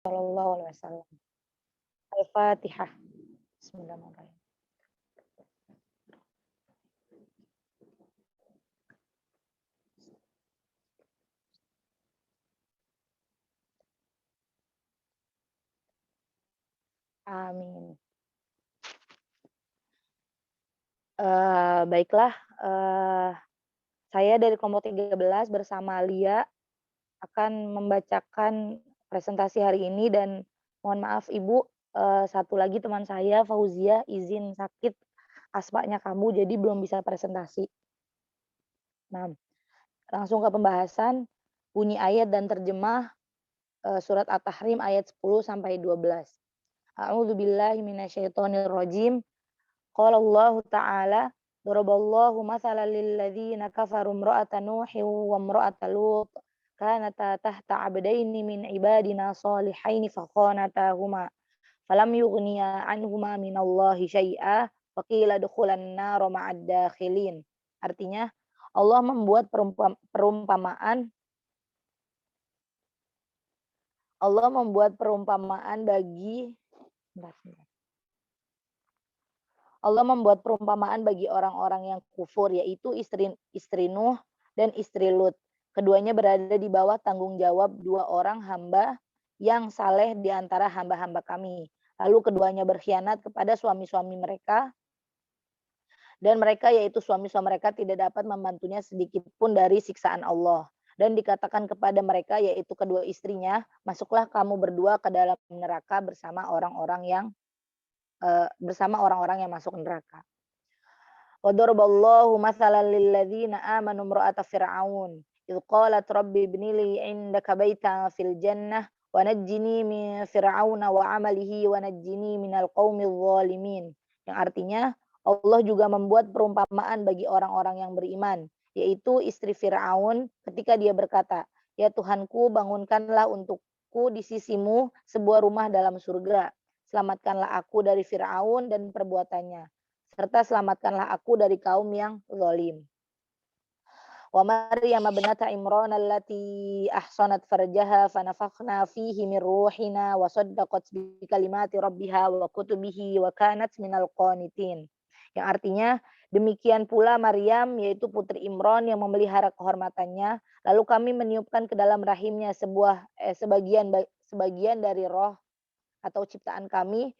Shallallahu alaihi wasallam. Al-Fatihah. Bismillahirrahmanirrahim. Amin. Baiklah, saya dari kelompok 13 bersama Lia akan membacakan presentasi hari ini dan mohon maaf Ibu, satu lagi teman saya Fauzia izin sakit asmanya kambuh jadi belum bisa presentasi. Nah, langsung ke pembahasan, bunyi ayat dan terjemah, surat At-Tahrim ayat 10 sampai 12. A'udzubillahi minasyaitonirrajim. Qala Allahu ta'ala, daraballahu mathalan lil ladzina kafaru imra'ata Nuhin wa imra'ata Lut kanata tahta 'abdaini min ibadina shalihaini fakhanatahuma falam yughniya 'anhuma minallahi syai'a wa qila udkhulan nara ma'ad dakhilin. Artinya, Allah membuat perumpamaan Allah membuat perumpamaan bagi bentar, bentar. Allah membuat perumpamaan bagi orang-orang yang kufur, yaitu istri Nuh dan istri Lut. Keduanya berada di bawah tanggung jawab dua orang hamba yang saleh di antara hamba-hamba kami. Lalu keduanya berkhianat kepada suami-suami mereka, dan mereka yaitu suami-suami mereka tidak dapat membantunya sedikit pun dari siksaan Allah. Dan dikatakan kepada mereka yaitu kedua istrinya, masuklah kamu berdua ke dalam neraka bersama orang-orang yang masuk neraka. Wa daraballahu mathalan lil ladzina amanu imra'ata fir'aun idh qalat rabbi ibni li 'indaka baitan fil jannah wa najjini min fir'auna wa 'amalihi wa najjini minal qaumidh dhalimin. Yang artinya Allah juga membuat perumpamaan bagi orang-orang yang beriman, yaitu istri Fir'aun ketika dia berkata, "Ya Tuhanku, bangunkanlah untukku di sisimu sebuah rumah dalam surga. Selamatkanlah aku dari Fir'aun dan perbuatannya, serta selamatkanlah aku dari kaum yang zalim." Wa Maryam ibnata Imran allati ahsanat farjaha fanafakhna fihi min ruhina wa saddaqat bi kalimati rabbiha wa kutubihi wa kanat minal qanitin. Yang artinya, demikian pula Maryam yaitu putri Imran yang memelihara kehormatannya, lalu kami meniupkan ke dalam rahimnya sebagian dari roh atau ciptaan kami,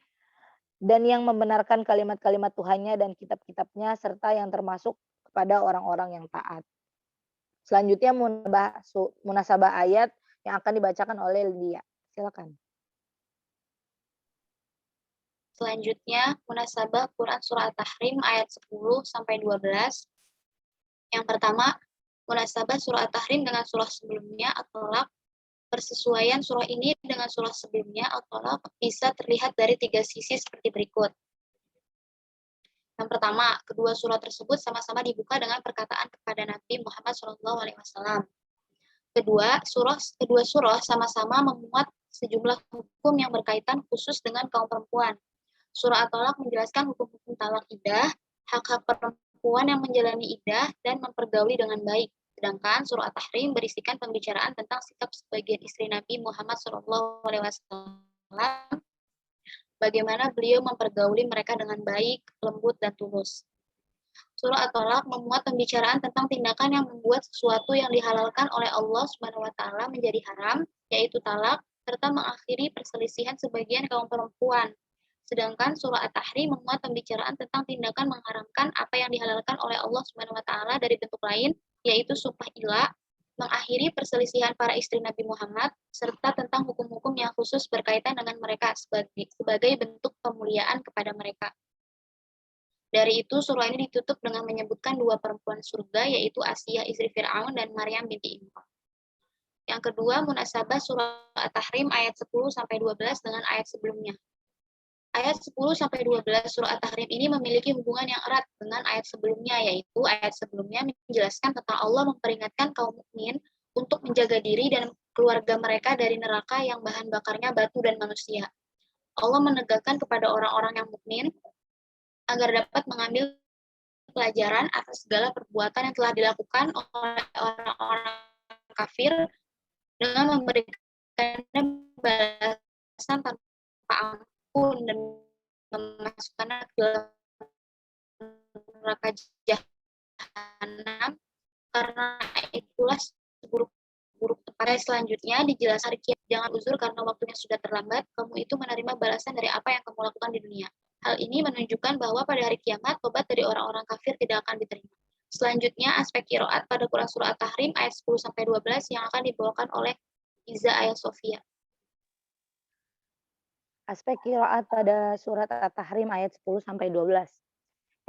dan yang membenarkan kalimat-kalimat Tuhannya dan kitab-kitabnya serta yang termasuk kepada orang-orang yang taat. Selanjutnya munasabah ayat yang akan dibacakan oleh Lia. Silakan. Selanjutnya, munasabah Quran Surah At-Tahrim ayat 10 sampai 12. Yang pertama, munasabah Surah At-Tahrim dengan surah sebelumnya At-Tolak. Persesuaian surah ini dengan surah sebelumnya At-Tolak bisa terlihat dari 3 sisi seperti berikut. Yang pertama, kedua surah tersebut sama-sama dibuka dengan perkataan kepada Nabi Muhammad SAW. Kedua surah sama-sama memuat sejumlah hukum yang berkaitan khusus dengan kaum perempuan. Surah At-Tolak menjelaskan hukum-hukum talak iddah, hak-hak perempuan yang menjalani iddah, dan mempergauli dengan baik. Sedangkan surah At-Tahrim berisikan pembicaraan tentang sikap sebagian istri Nabi Muhammad SAW, bagaimana beliau mempergauli mereka dengan baik, lembut, dan tulus. Surah At-Tolak memuat pembicaraan tentang tindakan yang membuat sesuatu yang dihalalkan oleh Allah SWT menjadi haram, yaitu talak, serta mengakhiri perselisihan sebagian kaum perempuan. Sedangkan surah At-Tahrim memuat pembicaraan tentang tindakan mengharamkan apa yang dihalalkan oleh Allah SWT dari bentuk lain, yaitu sumpah ilah, mengakhiri perselisihan para istri Nabi Muhammad, serta tentang hukum-hukum yang khusus berkaitan dengan mereka sebagai bentuk kemuliaan kepada mereka. Dari itu, surah ini ditutup dengan menyebutkan dua perempuan surga, yaitu Asiyah istri Fir'aun dan Maryam binti Imran. Yang kedua, munasabah surah At-Tahrim ayat 10-12 dengan ayat sebelumnya. Ayat 10-12 surah At-Tahrim ini memiliki hubungan yang erat dengan ayat sebelumnya, yaitu ayat sebelumnya menjelaskan tentang Allah memperingatkan kaum mukmin untuk menjaga diri dan keluarga mereka dari neraka yang bahan bakarnya batu dan manusia. Allah menegakkan kepada orang-orang yang mukmin agar dapat mengambil pelajaran atas segala perbuatan yang telah dilakukan oleh orang-orang kafir dengan memberikan balasan balasan tanpa ampun dan memasukkannya ke neraka jahanam. Karena itulah seburuk-buruk tempat. Selanjutnya dijelaskan jangan uzur karena waktunya sudah terlambat. Kamu itu menerima balasan dari apa yang kamu lakukan di dunia. Hal ini menunjukkan bahwa pada hari kiamat tobat dari orang-orang kafir tidak akan diterima. Selanjutnya aspek qiraat pada Quran surah At-Tahrim ayat 10 sampai 12 yang akan dibawakan oleh Iza Ayah Sofia. Aspek qiraat pada surat At-Tahrim ayat 10 sampai 12.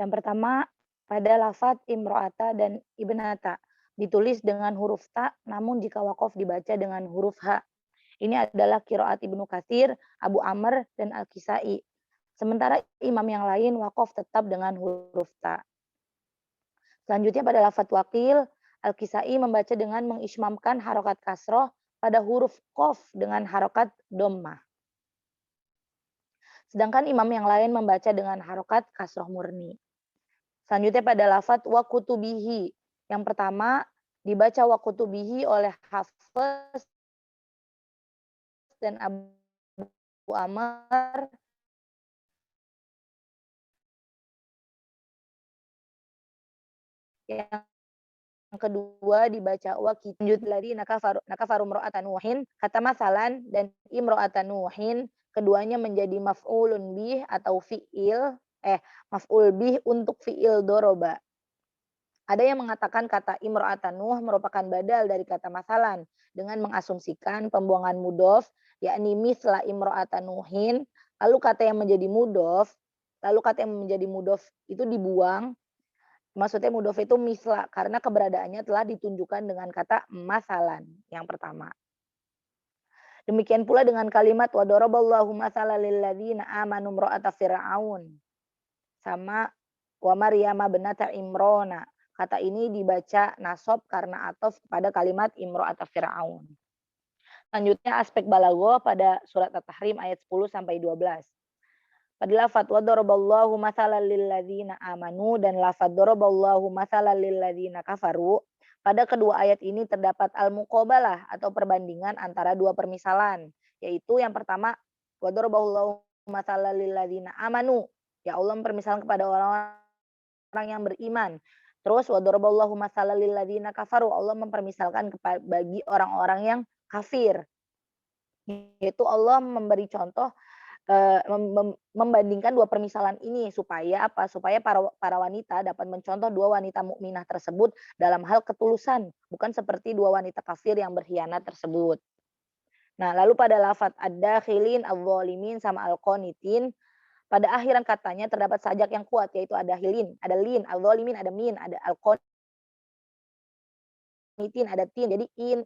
Yang pertama, pada lafaz imro'ata dan ibnata ditulis dengan huruf ta, namun jika wakof dibaca dengan huruf ha. Ini adalah qiraat Ibnu Katsir, Abu Amr, dan Al-Kisai. Sementara imam yang lain wakof tetap dengan huruf ta. Selanjutnya pada lafaz wakil, Al-Kisai membaca dengan mengismamkan harokat kasroh pada huruf kof dengan harokat dommah. Sedangkan imam yang lain membaca dengan harokat kasroh murni. Selanjutnya pada lafaz wa kutubihi. Yang pertama dibaca wa kutubihi oleh Hafiz dan Abu Amr. Yang kedua dibaca wa kitjud lari nakafaru imro'atan nuhin kata masalan dan imro'atan nuhin, keduanya menjadi maf'ulun bih atau maf'ul bih untuk fi'il doroba. Ada yang mengatakan kata imro'atan nuh merupakan badal dari kata masalan dengan mengasumsikan pembuangan mudof, yakni misla imro'atan nuhin, lalu kata yang menjadi mudof itu dibuang. Maksudnya mudof itu misla karena keberadaannya telah ditunjukkan dengan kata masalan yang pertama. Demikian pula dengan kalimat wa daraballahu masalan lil ladzina amanu imra'ata fir'aun sama wa maryama binata imrona. Kata ini dibaca nasab karena ataf pada kalimat imra'ata fir'aun. Selanjutnya aspek balaghah pada surat At-Tahrim ayat 10 sampai 12. Pada lafaz wa daraballahu masalan lil ladzina amanu dan lafaz daraballahu masalan lil ladzina kafaru, pada kedua ayat ini terdapat al-muqabalah atau perbandingan antara dua permisalan, yaitu yang pertama wa daraballahu masalan lil ladzina amanu, ya Allah mempermisalkan kepada orang yang beriman. Terus wa daraballahu masalan lil ladzina kafaru, Allah mempermisalkan bagi orang-orang yang kafir. Yaitu Allah memberi contoh membandingkan dua permisalan ini supaya apa? Supaya para wanita dapat mencontoh dua wanita mukminah tersebut dalam hal ketulusan, bukan seperti dua wanita kafir yang berkhianat tersebut. Nah, lalu pada lafaz ad-dakhilin, adz-dzalimin sama al-qanitin, pada akhiran katanya terdapat sajak yang kuat yaitu ada lin, al-dzalimin ada min, ada al-qanitin ada tin. Jadi in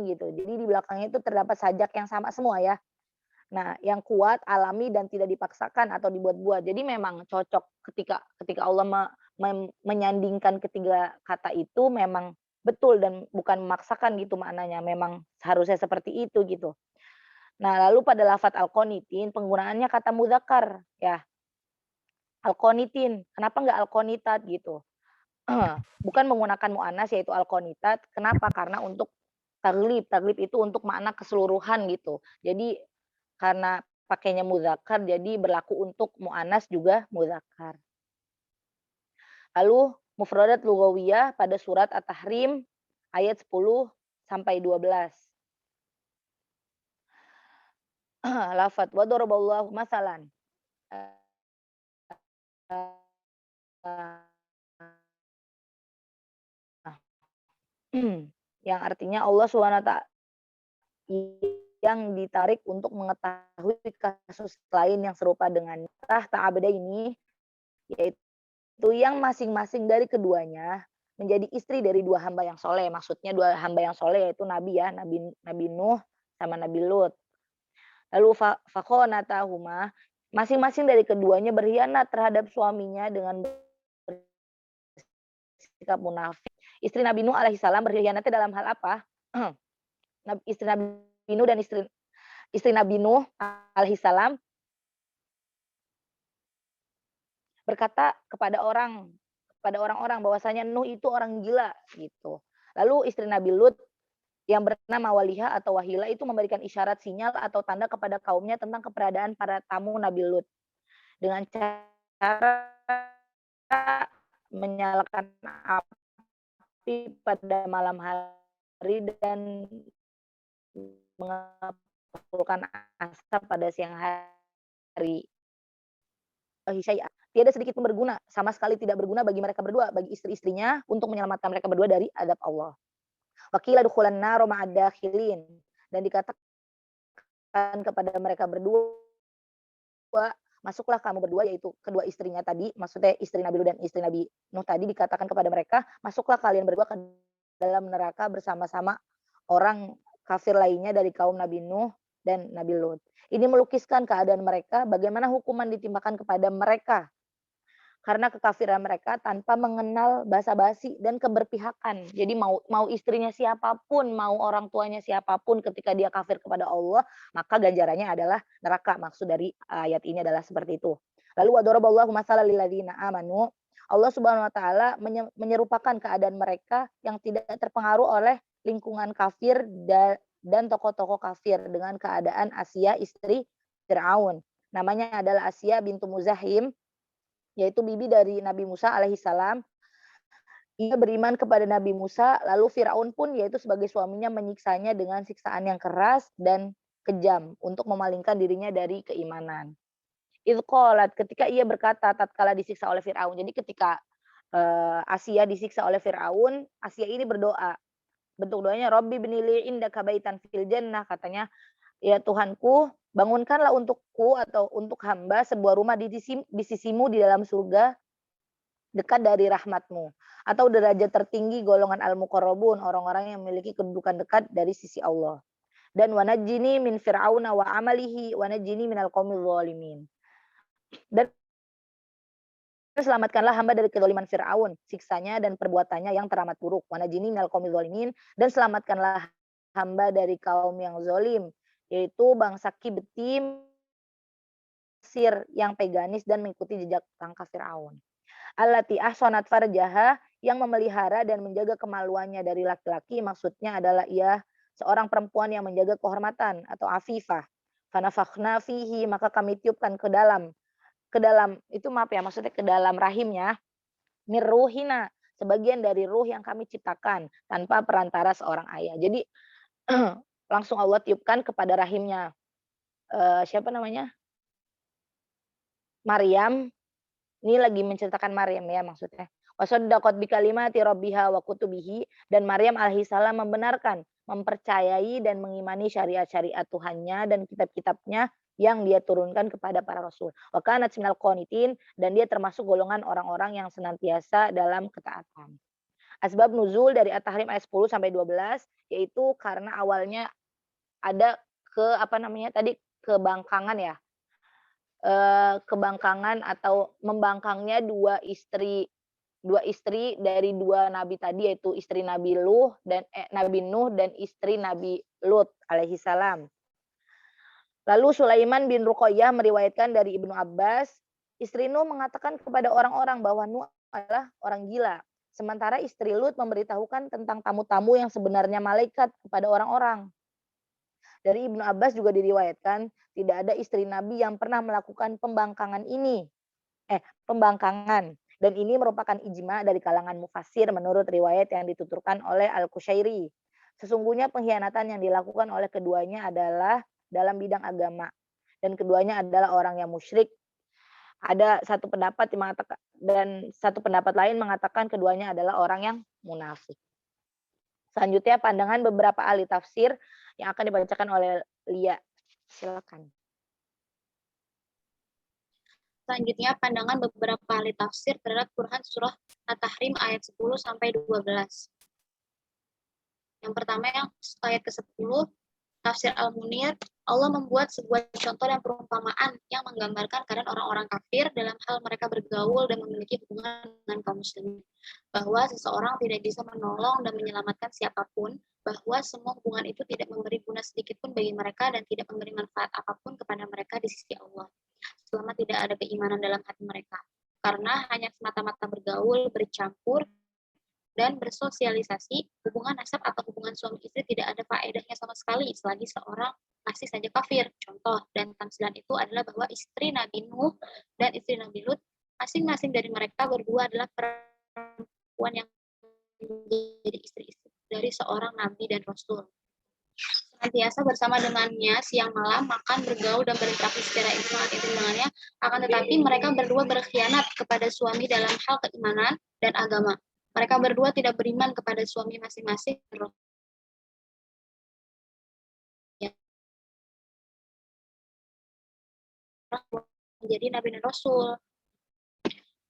gitu. Jadi di belakangnya itu terdapat sajak yang sama semua ya. Nah, yang kuat, alami dan tidak dipaksakan atau dibuat-buat. Jadi memang cocok ketika Allah menyandingkan ketiga kata itu memang betul dan bukan memaksakan gitu maknanya. Memang seharusnya seperti itu gitu. Nah, lalu pada lafaz al-qanitin penggunaannya kata mudzakkar ya. Al-qanitin. Kenapa enggak al-qanitat gitu? Bukan menggunakan muannas yaitu al-qanitat. Kenapa? Karena untuk taglib. Taglib itu untuk makna keseluruhan gitu. Jadi karena pakainya mudzakkar jadi berlaku untuk muannas juga mudzakkar. Lalu mufradat lughawiyah pada surat At-Tahrim ayat 10 sampai 12. Lafaz wa daraballahu masalan. Yang artinya Allah SWT yang ditarik untuk mengetahui kasus lain yang serupa dengan tahta abda ini, yaitu yang masing-masing dari keduanya menjadi istri dari dua hamba yang soleh. Maksudnya dua hamba yang soleh yaitu Nabi ya, Nabi Nuh sama Nabi Lut. Lalu fakhonatahuma, masing-masing dari keduanya berkhianat terhadap suaminya dengan bersikap munafik. Istri Nabi Nuh alaihissalam berkhianatnya dalam hal apa? Istri Nabi Nuh dan istri Nabi Nuh alaihissalam berkata kepada orang-orang bahwasanya Nuh itu orang gila gitu. Lalu istri Nabi Lut yang bernama Walihah atau Wahila itu memberikan isyarat sinyal atau tanda kepada kaumnya tentang keberadaan para tamu Nabi Lut dengan cara menyalakan api pada malam hari dan mengepulkan asap pada siang hari. Syai'ah. Tiada sedikit pun berguna, sama sekali tidak berguna bagi mereka berdua, bagi istri-istrinya untuk menyelamatkan mereka berdua dari adab Allah. Wa qila dukhulan naro ma'ad dakhilin, dan dikatakan kepada mereka berdua, masuklah kamu berdua, yaitu kedua istrinya tadi, maksudnya istri Nabi Lut dan istri Nabi Nuh tadi, dikatakan kepada mereka, masuklah kalian berdua ke dalam neraka bersama-sama orang kafir lainnya dari kaum Nabi Nuh dan Nabi Lut. Ini melukiskan keadaan mereka, bagaimana hukuman ditimpakan kepada mereka karena kekafiran mereka tanpa mengenal basa-basi dan keberpihakan. Jadi mau istrinya siapapun, mau orang tuanya siapapun, ketika dia kafir kepada Allah, maka ganjarannya adalah neraka. Maksud dari ayat ini adalah seperti itu. Lalu wa daraballahu mathalan lil ladzina amanu. Allah Subhanahu wa taala menyerupakan keadaan mereka yang tidak terpengaruh oleh lingkungan kafir dan tokoh-tokoh kafir dengan keadaan Asia istri Fir'aun. Namanya adalah Asia bintu Muzahim, yaitu bibi dari Nabi Musa alaihissalam. Ia beriman kepada Nabi Musa, lalu Firaun pun yaitu sebagai suaminya menyiksanya dengan siksaan yang keras dan kejam untuk memalingkan dirinya dari keimanan. Idz qalat, ketika ia berkata tatkala disiksa oleh Firaun. Jadi ketika Asia disiksa oleh Firaun, Asia ini berdoa. Bentuk doanya Robbi binili indaka baitan fil jannah, katanya, ya Tuhanku, bangunkanlah untukku atau untuk hamba sebuah rumah di sisimu di dalam surga dekat dari rahmatmu, atau derajat tertinggi golongan al-muqarrabun, orang-orang yang memiliki kedudukan dekat dari sisi Allah. Dan wanajjini min fir'auna wa amalihi wanajjini minal qaumil zalimin. Dan selamatkanlah hamba dari kezaliman Fir'aun, siksanya dan perbuatannya yang teramat buruk. Wanajjini minal qaumil zalimin, dan selamatkanlah hamba dari kaum yang zalim, yaitu bangsa Kibti Mesir yang peganis dan mengikuti jejak langkah Fir'aun. Allati ahsanat farjaha, yang memelihara dan menjaga kemaluannya dari laki-laki, maksudnya adalah ia seorang perempuan yang menjaga kehormatan atau afifah. Fanafakhna fihi, maka kami tiupkan ke dalam itu, maaf ya, maksudnya ke dalam rahimnya, mirruhina, sebagian dari ruh yang kami ciptakan tanpa perantara seorang ayah. Jadi langsung Allah tiupkan kepada rahimnya siapa namanya? Maryam. Ini lagi menceritakan Maryam ya maksudnya. Wasaddaqat bikalimati rabbiha wa kutubihi, dan Maryam alaihissalam membenarkan, mempercayai dan mengimani syariat-syariat Tuhannya dan kitab-kitabnya yang dia turunkan kepada para rasul. Wa kanat minal qanitin, dan dia termasuk golongan orang-orang yang senantiasa dalam ketaatan. Asbab nuzul dari At-Tahrim ayat 10 sampai 12, yaitu karena awalnya ada kebangkangan ya. Kebangkangan atau membangkangnya dua istri dari dua nabi tadi, yaitu istri Nabi Nabi Nuh dan istri Nabi Lut alaihissalam. Lalu Sulaiman bin Ruqayyah meriwayatkan dari Ibnu Abbas, istri Nuh mengatakan kepada orang-orang bahwa Nuh adalah orang gila. Sementara istri Lut memberitahukan tentang tamu-tamu yang sebenarnya malaikat kepada orang-orang. Dari Ibnu Abbas juga diriwayatkan, tidak ada istri Nabi yang pernah melakukan pembangkangan. Dan ini merupakan ijma dari kalangan mufassir menurut riwayat yang dituturkan oleh Al-Qushairi. Sesungguhnya pengkhianatan yang dilakukan oleh keduanya adalah dalam bidang agama, dan keduanya adalah orang yang musyrik. Ada satu pendapat yang mengatakan, dan satu pendapat lain mengatakan keduanya adalah orang yang munafik. Selanjutnya pandangan beberapa ahli tafsir yang akan dibacakan oleh Lia. Silakan. Selanjutnya pandangan beberapa ahli tafsir terhadap Quran surah At-Tahrim ayat 10 sampai 12. Yang pertama yang ayat ke-10, tafsir Al-Munir, Allah membuat sebuah contoh dan perumpamaan yang menggambarkan keadaan orang-orang kafir dalam hal mereka bergaul dan memiliki hubungan dengan kaum muslimin. Bahwa seseorang tidak bisa menolong dan menyelamatkan siapapun, bahwa semua hubungan itu tidak memberi guna sedikit pun bagi mereka dan tidak memberi manfaat apapun kepada mereka di sisi Allah, selama tidak ada keimanan dalam hati mereka. Karena hanya semata-mata bergaul, bercampur, dan bersosialisasi. Hubungan nasab atau hubungan suami istri tidak ada faedahnya sama sekali selagi seorang masih saja kafir. Contoh dan tamsilan itu adalah bahwa istri Nabi Nuh dan istri Nabi Lut, masing-masing dari mereka berdua adalah perempuan yang menjadi istri-istri dari seorang nabi dan rasul. Senantiasa bersama dengannya siang malam, makan, bergaul, dan berinteraksi secara intim dengannya. Akan tetapi mereka berdua berkhianat kepada suami dalam hal keimanan dan agama. Mereka berdua tidak beriman kepada suami masing-masing menjadi nabi dan rasul.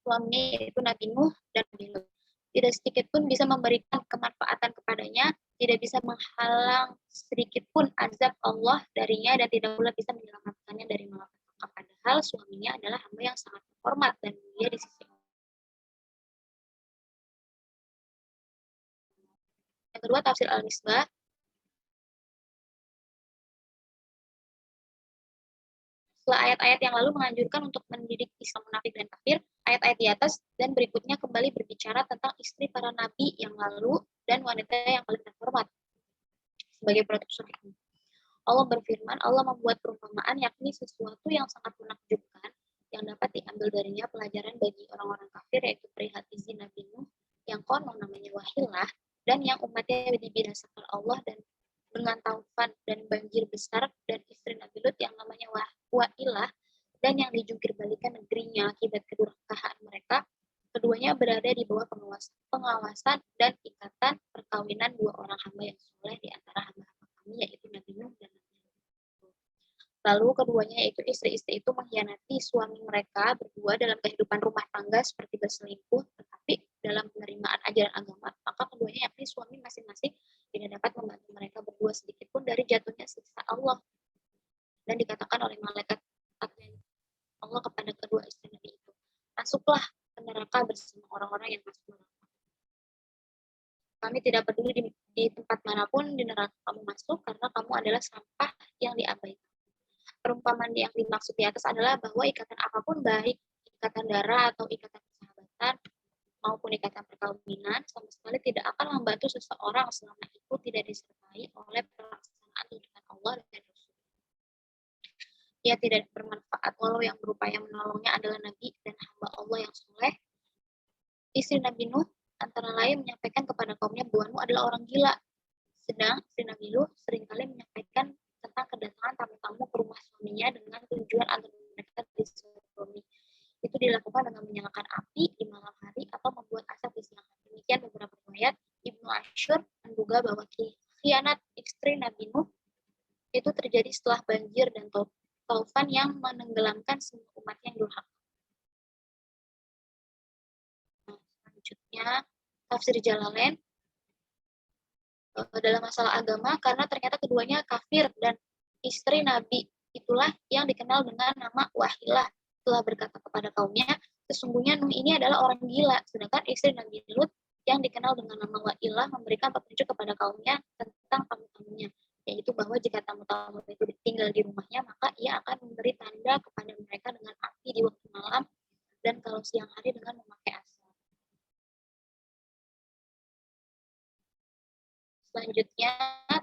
Suami yaitu Nabi Nuh dan Nabi Lut. Tidak sedikit pun bisa memberikan kemanfaatan kepadanya, tidak bisa menghalang sedikit pun azab Allah darinya, dan tidak pula bisa menyelamatkannya dari malapetaka. Padahal suaminya adalah hamba yang sangat terhormat dan mulia di sisi Allah. Yang kedua, tafsir Al-Misbah. Setelah ayat-ayat yang lalu menganjurkan untuk mendidik Islam munafik dan kafir, ayat-ayat di atas dan berikutnya kembali berbicara tentang istri para nabi yang lalu dan wanita yang paling terhormat sebagai produk surga. Allah berfirman, Allah membuat perumpamaan yakni sesuatu yang sangat menakjubkan yang dapat diambil darinya pelajaran bagi orang-orang kafir, yaitu perihal izin Nabi Nuh yang konon namanya Wahilah, dan yang umatnya dibinasakan Allah dan dengan taufan dan banjir besar, dan istri Nabi Lut yang namanya Wahilah dan yang dijungkir balikan negerinya akibat kedurhakaan mereka. Keduanya berada di bawah pengawasan dan ikatan perkawinan dua orang hamba yang soleh di antara hamba-hamba kami, yaitu Nabi Nuh dan Nabi Lut. Lalu keduanya, yaitu istri-istri itu, mengkhianati suami mereka berdua dalam kehidupan rumah tangga seperti berselingkuh, tetapi dalam penerimaan ajaran agama, maka keduanya yakni suami masing-masing tidak dapat membantu mereka berdua sedikit pun dari jatuhnya siksa Allah. Dan dikatakan oleh malaikat Allah kepada kedua istri Nabi itu, masuklah ke neraka bersama orang-orang yang masuk neraka. Kami tidak peduli di tempat manapun di neraka kamu masuk, karena kamu adalah sampah yang diabaikan. Perumpamaan yang dimaksud di atas adalah bahwa ikatan apapun, baik ikatan darah atau ikatan persahabatan maupun ikatan perkawinan, sama sekali tidak akan membantu seseorang selama itu tidak disertai oleh pelaksanaan tuntunan Allah dan Rasul. Ia tidak bermanfaat walau yang berupaya menolongnya adalah Nabi dan hamba Allah yang soleh. Istri Nabi Nuh antara lain menyampaikan kepada kaumnya bahwa Nuh adalah orang gila. Sedang istri Nabi Nuh seringkali menyampaikan tentang kedatangan tamu-tamu ke rumah suaminya dengan tujuan agar mereka disodomi. Itu dilakukan dengan menyalakan api di malam hari atau membuat asap di siang hari. Demikian beberapa riwayat. Ibnu Ashur menduga bahwa khianat istri Nabi Nuh itu terjadi setelah banjir dan taufan yang menenggelamkan semua umat yang durhaka. Nah, selanjutnya tafsir Jalalain dalam masalah agama, karena ternyata keduanya kafir, dan istri Nabi itulah yang dikenal dengan nama Wahilah telah berkata kepada kaumnya, sesungguhnya Nuh ini adalah orang gila, sedangkan istri Nabi Lut yang dikenal dengan nama Wahilah memberikan petunjuk kepada kaumnya tentang tamu-tamunya, yaitu bahwa jika tamu-tamu itu tinggal di rumahnya, maka ia akan memberi tanda kepada mereka dengan api di waktu malam, dan kalau siang hari dengan memakai asap. Selanjutnya,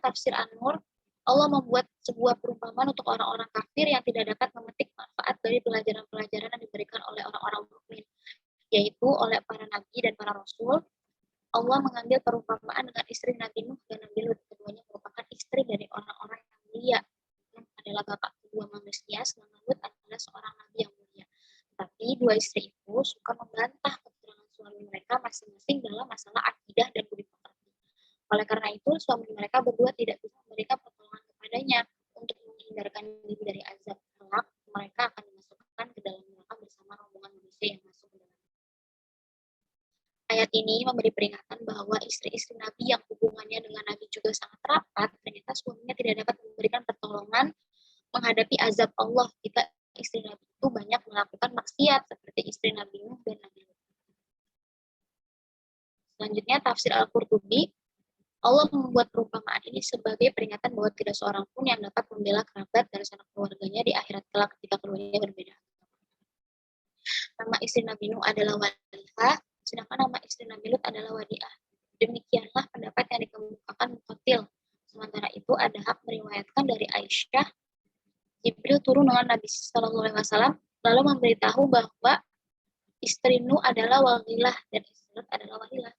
tafsir An-Nur, Allah membuat sebuah perumpamaan untuk orang-orang kafir yang tidak dapat memetik manfaat dari pelajaran-pelajaran yang diberikan oleh orang-orang mukmin, yaitu oleh para nabi dan para rasul. Allah mengambil perumpamaan dengan istri Nabi Nuh dan Nabi Lut. Keduanya merupakan istri dari orang-orang yang mulia. Nuh adalah bapak kedua manusia, sedangkan Lut adalah seorang nabi yang mulia. Tapi dua istri itu suka membantah keterangan suami mereka masing-masing dalam masalah akidah dan budi pekerti. Oleh karena itu, suami mereka berdua tidak bisa memberikan pertolongan kepadanya untuk menghindarkan diri dari azab kelak. Mereka akan dimasukkan ke dalam neraka bersama rombongan manusia yang masuk ke dalam. Ayat ini memberi peringatan bahwa istri-istri Nabi yang hubungannya dengan Nabi juga sangat rapat, ternyata suaminya tidak dapat memberikan pertolongan menghadapi azab Allah jika istri Nabi itu banyak melakukan maksiat seperti istri Nabi Nuh dan Nabi Lut. Selanjutnya, tafsir Al-Qurtubi, Allah membuat perumpamaan ini sebagai peringatan bahwa tidak seorang pun yang dapat membela kerabat dan sanak keluarganya di akhirat kelak ketika keduanya berbeda. Nama istri Nabi Nuh adalah Walihah, sedangkan nama istri Nabi Lut adalah Wadiah. Demikianlah pendapat yang dikemukakan Muqatil. Sementara itu ada hak meriwayatkan dari Aisyah, Jibril turun dengan Nabi Shallallahu Alaihi Wasallam lalu memberitahu bahwa istri Nuh adalah Wahilah dan istri Lut adalah Wahilah.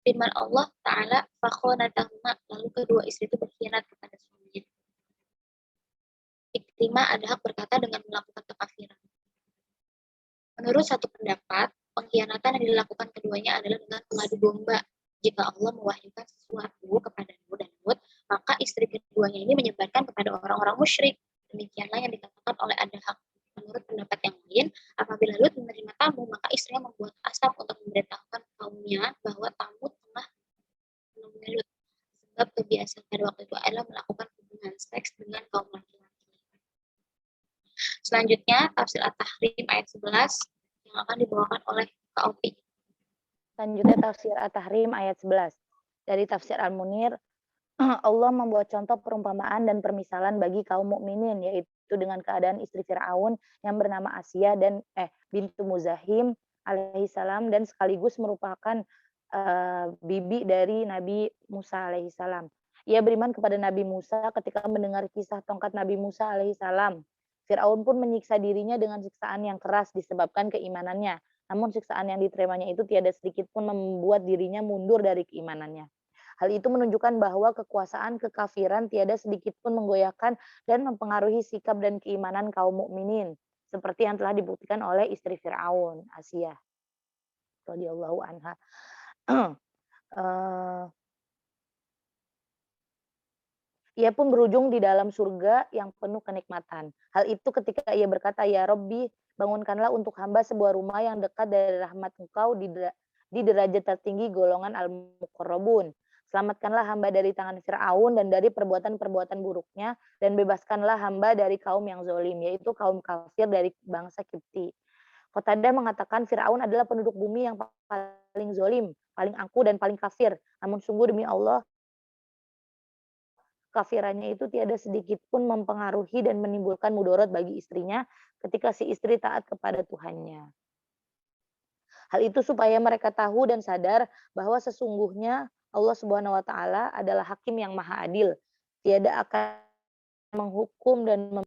Firman Allah Ta'ala, fakhonatahuma, lalu kedua istri itu berkhianat kepada suaminya. Ikrimah ada hak berkata dengan melakukan kekafiran. Menurut satu pendapat, pengkhianatan yang dilakukan keduanya adalah dengan mengadu domba. Jika Allah mewahyukan sesuatu kepada Nuh dan Lut, maka istri keduanya ini menyebarkan kepada orang-orang musyrik. Demikianlah yang dikatakan oleh Adham. Menurut pendapat yang lain, apabila Lut menerima tamu, maka istrinya membuat asap untuk memberitahukan kaumnya bahwa tamu tengah menemui Lut. Sebab kebiasaan pada waktu itu adalah melakukan hubungan seks dengan kaum laki-laki. Selanjutnya, tafsir At-Tahrim ayat 11 yang akan dibawakan oleh Kak Opi. Selanjutnya tafsir At-Tahrim ayat 11. Dari tafsir Al-Munir, Allah membuat contoh perumpamaan dan permisalan bagi kaum mukminin, yaitu dengan keadaan istri Fir'aun yang bernama Asia dan bintu Muzahim alaihissalam dan sekaligus merupakan bibi dari Nabi Musa alaihissalam. Ia beriman kepada Nabi Musa ketika mendengar kisah tongkat Nabi Musa alaihissalam. Fir'aun pun menyiksa dirinya dengan siksaan yang keras disebabkan keimanannya. Namun siksaan yang diterimanya itu tiada sedikit pun membuat dirinya mundur dari keimanannya. Hal itu menunjukkan bahwa kekuasaan kekafiran tiada sedikit pun menggoyahkan dan mempengaruhi sikap dan keimanan kaum mukminin, seperti yang telah dibuktikan oleh istri Fir'aun, Asia radhiyallahu anha. Ia pun berujung di dalam surga yang penuh kenikmatan. Hal itu ketika ia berkata, "Ya Robbi, bangunkanlah untuk hamba sebuah rumah yang dekat dari rahmat Engkau di derajat tertinggi golongan al-muqarrabun. Selamatkanlah hamba dari tangan Fir'aun dan dari perbuatan-perbuatan buruknya, dan bebaskanlah hamba dari kaum yang zolim, yaitu kaum kafir dari bangsa Kipti." Qatadah mengatakan Fir'aun adalah penduduk bumi yang paling zolim, paling angkuh dan paling kafir. Namun sungguh demi Allah, kafirannya itu tiada sedikit pun mempengaruhi dan menimbulkan mudarat bagi istrinya ketika si istri taat kepada Tuhannya. Hal itu supaya mereka tahu dan sadar bahwa sesungguhnya Allah Subhanahu wa taala adalah hakim yang maha adil. Tiada akan menghukum dan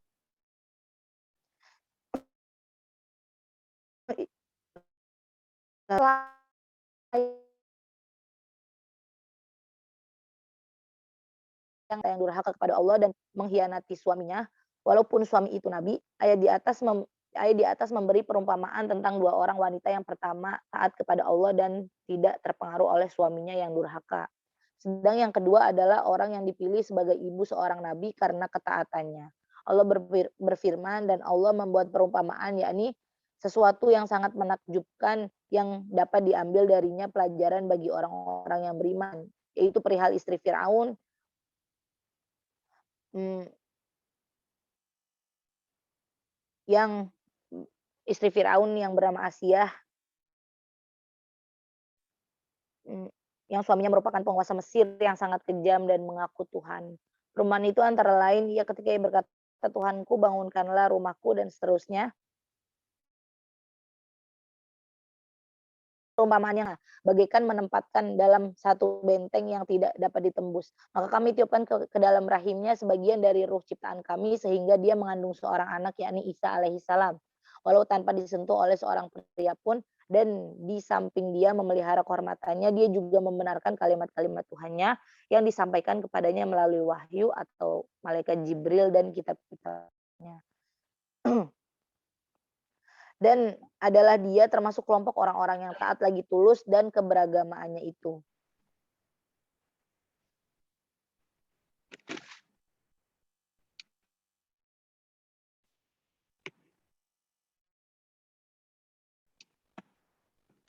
yang durhaka kepada Allah dan mengkhianati suaminya, walaupun suami itu nabi. Ayat di atas memberi perumpamaan tentang dua orang wanita yang pertama taat kepada Allah dan tidak terpengaruh oleh suaminya yang durhaka. Sedang yang kedua adalah orang yang dipilih sebagai ibu seorang nabi karena ketaatannya. Allah berfirman dan Allah membuat perumpamaan, yakni sesuatu yang sangat menakjubkan yang dapat diambil darinya pelajaran bagi orang-orang yang beriman, yaitu perihal istri Firaun. Yang istri Firaun yang bernama Asiyah, yang suaminya merupakan penguasa Mesir yang sangat kejam dan mengaku Tuhan. Perumpamaan itu antara lain ia ketika ia berkata, "Tuhanku, bangunkanlah rumahku," dan seterusnya. Perumpamaannya bagaikan menempatkan dalam satu benteng yang tidak dapat ditembus. Maka kami tiupkan ke dalam rahimnya sebagian dari ruh ciptaan kami sehingga dia mengandung seorang anak, yakni Isa alaihissalam. Walau tanpa disentuh oleh seorang pria pun, dan di samping dia memelihara kehormatannya, dia juga membenarkan kalimat-kalimat Tuhannya yang disampaikan kepadanya melalui wahyu atau malaikat Jibril dan kitab-kitabnya. Dan adalah dia termasuk kelompok orang-orang yang taat lagi tulus dan keberagamaannya itu.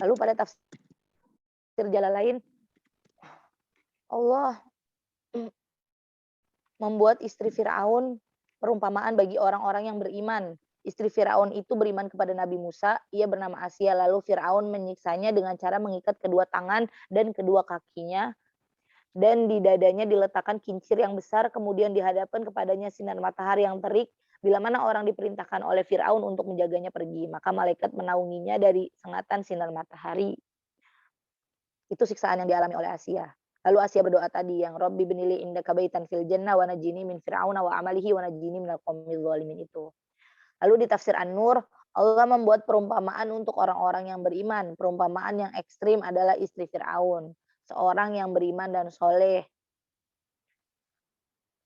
Lalu pada tafsir Jalalain, Allah membuat istri Firaun perumpamaan bagi orang-orang yang beriman. Istri Firaun itu beriman kepada Nabi Musa, ia bernama Asia, lalu Firaun menyiksanya dengan cara mengikat kedua tangan dan kedua kakinya, dan di dadanya diletakkan kincir yang besar, kemudian dihadapkan kepadanya sinar matahari yang terik. Bila mana orang diperintahkan oleh Firaun untuk menjaganya pergi, maka malaikat menaunginya dari sengatan sinar matahari. Itu siksaan yang dialami oleh Asia. Lalu Asia berdoa tadi yang Rabbi binili indaka baitan fil jannah wa najini min fir'auna wa amalihi wa najini minal qaumidz zalimin itu. Lalu di tafsir An-Nur, Allah membuat perumpamaan untuk orang-orang yang beriman. Perumpamaan yang ekstrim adalah istri Fir'aun, seorang yang beriman dan soleh.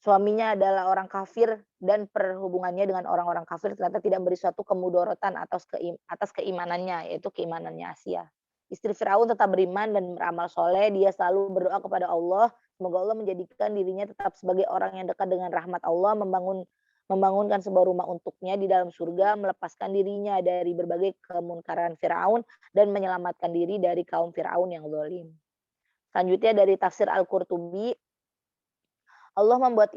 Suaminya adalah orang kafir dan perhubungannya dengan orang-orang kafir ternyata tidak memberi suatu kemudorotan atas keimanannya, yaitu keimanannya Asia. Istri Firaun tetap beriman dan beramal soleh, dia selalu berdoa kepada Allah, semoga Allah menjadikan dirinya tetap sebagai orang yang dekat dengan rahmat Allah, membangunkan sebuah rumah untuknya di dalam surga, melepaskan dirinya dari berbagai kemunkaran Firaun dan menyelamatkan diri dari kaum Firaun yang zalim. Selanjutnya dari tafsir Al-Qurtubi, Allah membuat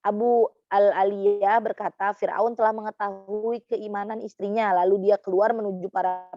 Abu Al-Aliyah berkata, Fir'aun telah mengetahui keimanan istrinya, lalu dia keluar menuju para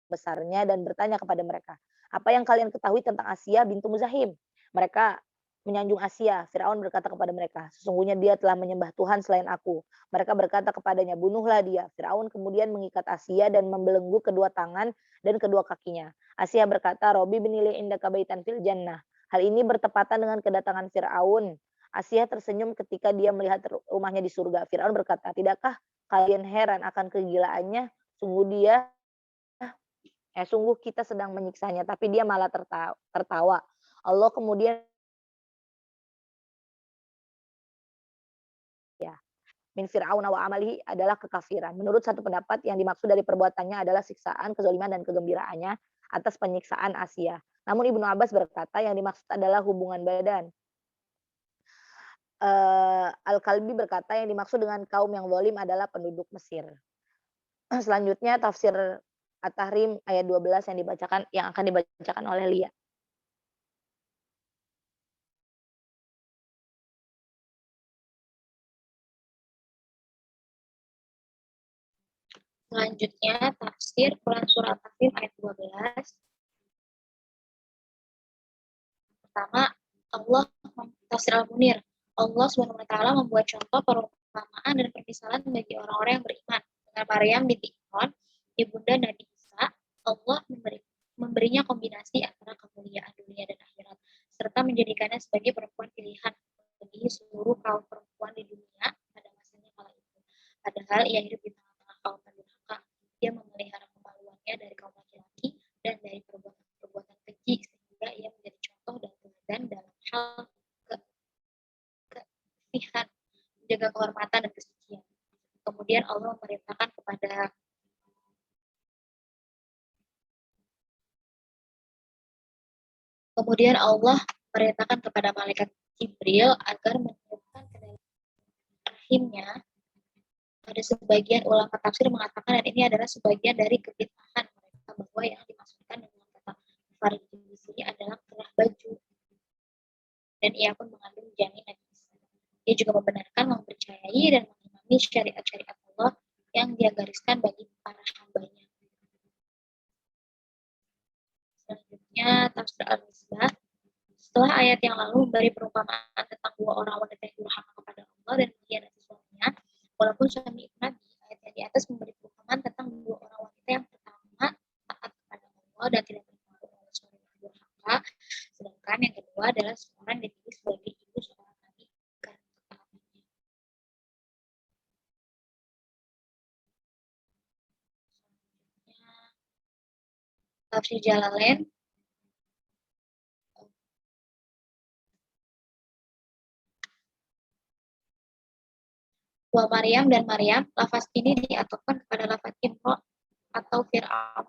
besarnya dan bertanya kepada mereka, apa yang kalian ketahui tentang Asia bintu Muzahim? Mereka menyanjung Asia. Firaun berkata kepada mereka, sesungguhnya dia telah menyembah Tuhan selain aku. Mereka berkata kepadanya, bunuhlah dia. Firaun kemudian mengikat Asia dan membelenggu kedua tangan dan kedua kakinya. Asia berkata, Robi binili indaka baitan fil jannah. Hal ini bertepatan dengan kedatangan Firaun. Asia tersenyum ketika dia melihat rumahnya di surga. Firaun berkata, tidakkah kalian heran akan kegilaannya? Sungguh kita sedang menyiksanya, tapi dia malah tertawa. Allah kemudian ya, min fir'aun wa amalihi adalah kekafiran. Menurut satu pendapat yang dimaksud dari perbuatannya adalah siksaan, kezaliman dan kegembiraannya atas penyiksaan Asia. Namun Ibnu Abbas berkata yang dimaksud adalah hubungan badan. Al-Kalbi berkata yang dimaksud dengan kaum yang zalim adalah penduduk Mesir. Selanjutnya tafsir At-Tahrim ayat 12 yang akan dibacakan oleh Lia. Selanjutnya tafsir Quran surah At-Tahrim ayat 12. Pertama, Allah tafsir Al-Munir. Allah SWT membuat contoh perumpamaan dan permisalan bagi orang-orang yang beriman. Dengan Maryam binti Imran, ibunda Nabi Isa, Allah memberinya kombinasi antara kemuliaan dunia dan akhirat, serta menjadikannya sebagai perempuan pilihan bagi seluruh kaum perempuan di dunia pada masanya kala itu. Padahal ia hidup di tengah-tengah kaum pendurhaka. Dia memelihara kemaluannya dari kaum laki-laki dan dari perbuatan keji, sehingga ia menjadi contoh dan teladan dalam hal kebersihan, menjaga kehormatan dan kesucian. Kemudian Allah memerintahkan kepada malaikat Jibril agar meniupkan ke dalam rahimnya. Ada sebagian ulama tafsir mengatakan dan ini adalah sebagian dari kebid'ahan mereka bahwa yang dimaksudkan dengan kata farid di sini adalah kerah baju, dan ia pun mengandung janin Nabi Isa. Dia juga membenarkan, mempercayai dan mengimani syariat-syariat Allah yang dia gariskan bagi para hambanya. Selanjutnya tafsir Al-Misbah. Setelah ayat yang lalu memberi perumpamaan tentang dua orang wanita yang durhaka kepada Allah dan mengkhianati suaminya, walaupun suami itu Nabi, ayat yang di atas memberi perumpamaan tentang dua orang wanita yang pertama taat kepada Allah dan tidak terpengaruh oleh suami yang durhaka, sedangkan yang kedua adalah seorang yang dipilih sebagai ibu seorang Nabi karena ketaatannya. Tafsir Jalalain. Wa Maryam dan Maryam, lafaz ini diatofkan kepada lafaz Imran atau Fir'aun,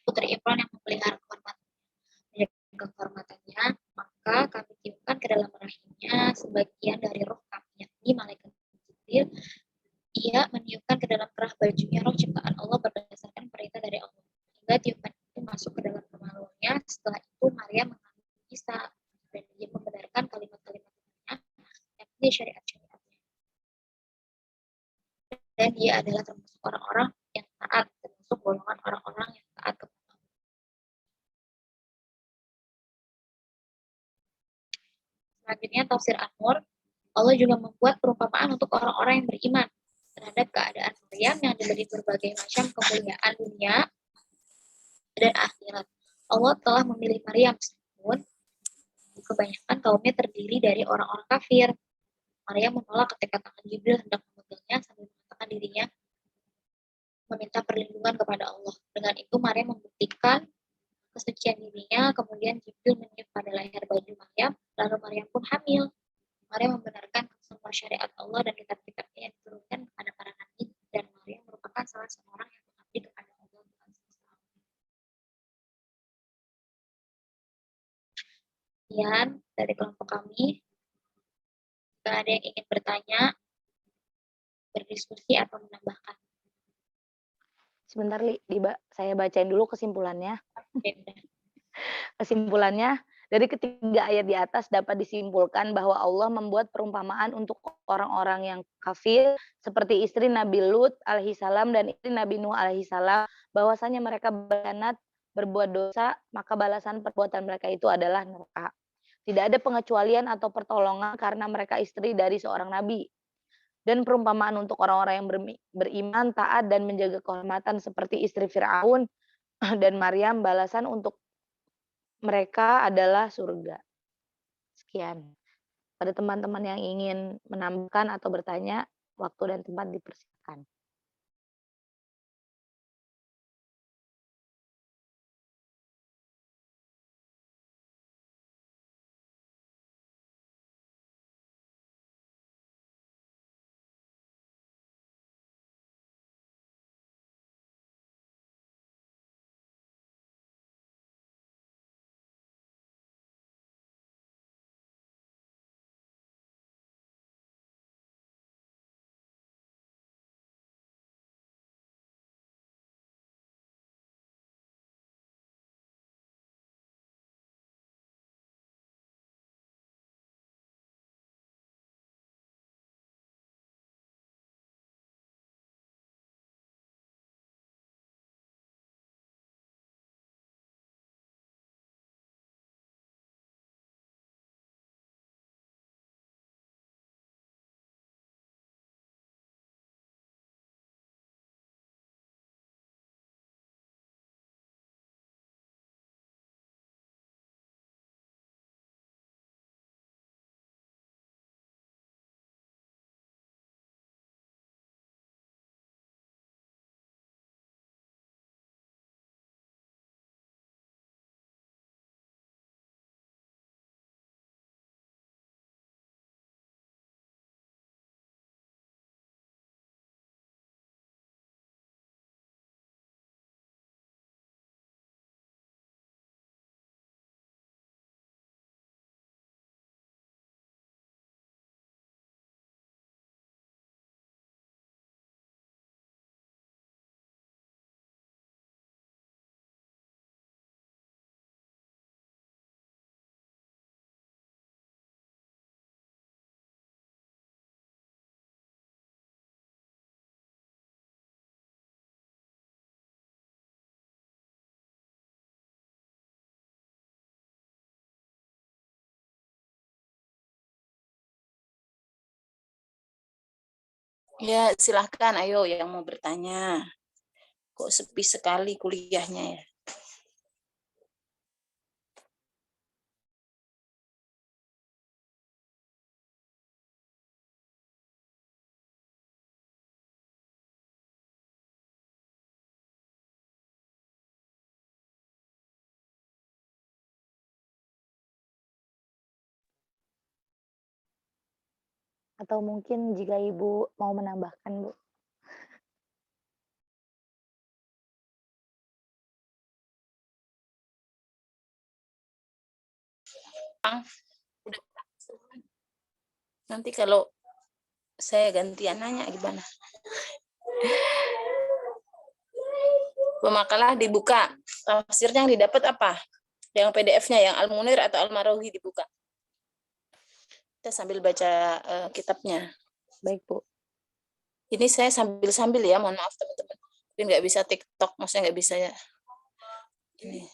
putri Imran yang memelihara kehormatannya, maka kami tiupkan ke dalam rahimnya sebagian dari roh kami, yakni malaikat Jibril. Ia meniupkan ke dalam kerah bajunya roh ciptaan Allah berdasarkan perintah dari Allah, hingga tiupan itu masuk ke dalam kemaluannya. Setelah itu Maryam mengandung Isa dan dia membenarkan kalimat-kalimatnya, yakni syariat-syariatnya, dan dia adalah termasuk orang-orang yang taat, termasuk golongan orang-orang yang taat kepada Allah. Selanjutnya tafsir An-Nur. Allah juga membuat perumpamaan untuk orang-orang yang beriman. terhadap keadaan Maryam yang diberi berbagai macam kemuliaan dunia dan akhirat. Allah telah memilih Maryam meskipun kebanyakan kaumnya terdiri dari orang-orang kafir. Maryam menolak ketika tangan Jibril hendak memegangnya sambil mengatakan dirinya meminta perlindungan kepada Allah. Dengan itu Maryam membuktikan kesucian dirinya, kemudian Jibril meniup pada leher baju Maryam, lalu Maryam pun hamil. Maryam membenarkan semua syariat Allah dan kitab-kitabnya yang diturunkan kepada para nabi, dan Maryam merupakan salah seorang yang mengabdi kepada Allah. Sekian dari kelompok kami. Jika ada yang ingin bertanya, berdiskusi atau menambahkan. Sebentar, Li, saya bacain dulu kesimpulannya. Oke, udah. Kesimpulannya, dari ketiga ayat di atas dapat disimpulkan bahwa Allah membuat perumpamaan untuk orang-orang yang kafir seperti istri Nabi Lut alaihissalam dan istri Nabi Nuh alaihissalam, bahwasanya mereka berkhianat, berbuat dosa, maka balasan perbuatan mereka itu adalah neraka. Tidak ada pengecualian atau pertolongan karena mereka istri dari seorang nabi. Dan perumpamaan untuk orang-orang yang beriman, taat, dan menjaga kehormatan seperti istri Fir'aun dan Maryam, balasan untuk mereka adalah surga. Sekian. Pada teman-teman yang ingin menambahkan atau bertanya, waktu dan tempat dipersilakan. Ya, silahkan. Ayo yang mau bertanya. Kok sepi sekali kuliahnya ya? Atau mungkin jika Ibu mau menambahkan, Bu. Udah. Nanti kalau saya gantian nanya gimana? Pemakalah dibuka. Tafsirnya yang didapat apa? Yang PDF-nya yang Al-Munir atau Al-Marogi dibuka. Kita sambil baca kitabnya. Baik, Bu. Ini saya sambil-sambil ya, mohon maaf teman-teman. Tapi nggak bisa TikTok, maksudnya nggak bisa ya. Ini.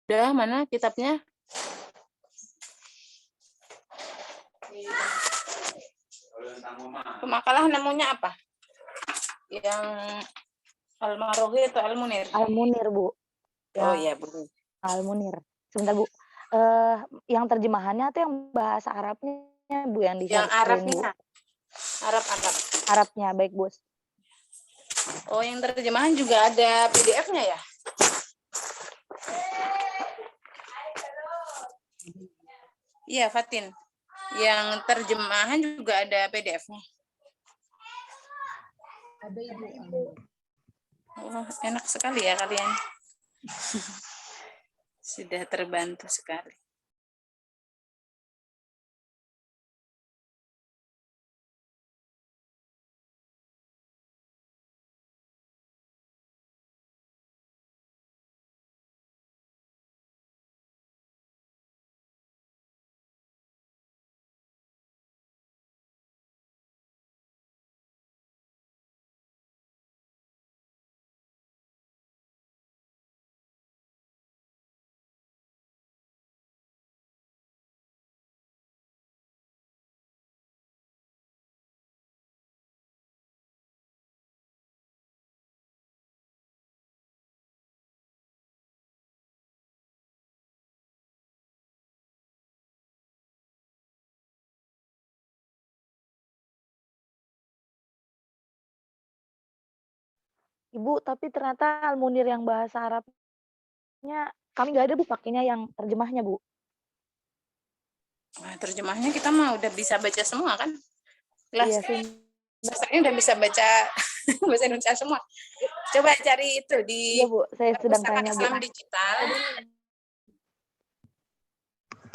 Udah, mana kitabnya? Makalah namanya apa? Yang Al-Marogi atau Al-Munir? Al-Munir, Bu. Oh Ya, iya, Bu. Al-Munir. Sebentar, Bu. Yang terjemahannya atau yang bahasa Arabnya, Bu, yang Yang di-sharing, Bu? Arabnya. Arab. Arabnya, baik, Bos. Oh, yang terjemahan juga ada PDF-nya ya? Iya, Fatin. Yang terjemahan juga ada PDF-nya. Ada Ibu. Oh, enak sekali ya kalian. Sudah terbantu sekali. Ibu, tapi ternyata Al-Munir yang bahasa Arabnya kami nggak ada, Bu, pakainya yang terjemahnya, Bu. Nah, terjemahnya kita mah udah bisa baca semua kan? Iya, Kelas ini udah bisa baca bahasa Indonesia semua. Coba cari itu di Iya, Bu. Saya sedang Perpustakaan tanya, Bu. Islam Digital.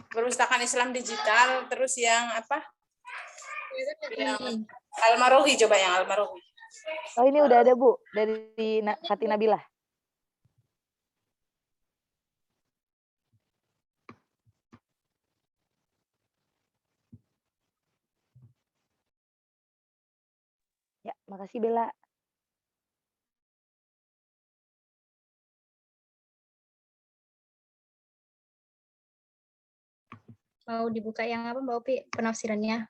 Perpustakaan Islam Digital, terus yang apa? Yang Al-Marogi, coba yang Al-Marogi. Oh, ini udah ada, Bu, dari Fatin Nabilah. Ya, makasih, Bella. Mau dibuka yang apa, Mbak Opi, penafsirannya?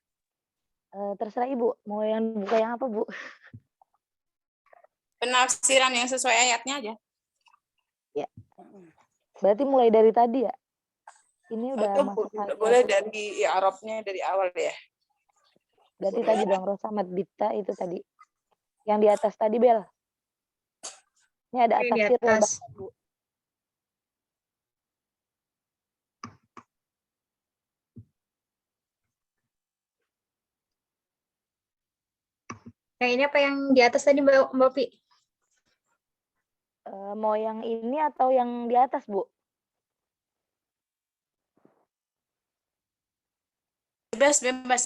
Terserah Ibu, mau yang buka yang apa, Bu? Penafsiran yang sesuai ayatnya aja. Ya. Berarti mulai dari tadi ya? Ini udah Atau masuk boleh dari Arabnya dari awal ya. Berarti tadi dong, Rosamat Bita itu tadi. Yang di atas tadi, Bel. Ini ada Di tafsir atas. Bu. Yang ini apa yang di atas tadi, Mbak Opi? Mau yang ini atau yang di atas, Bu? Bebas.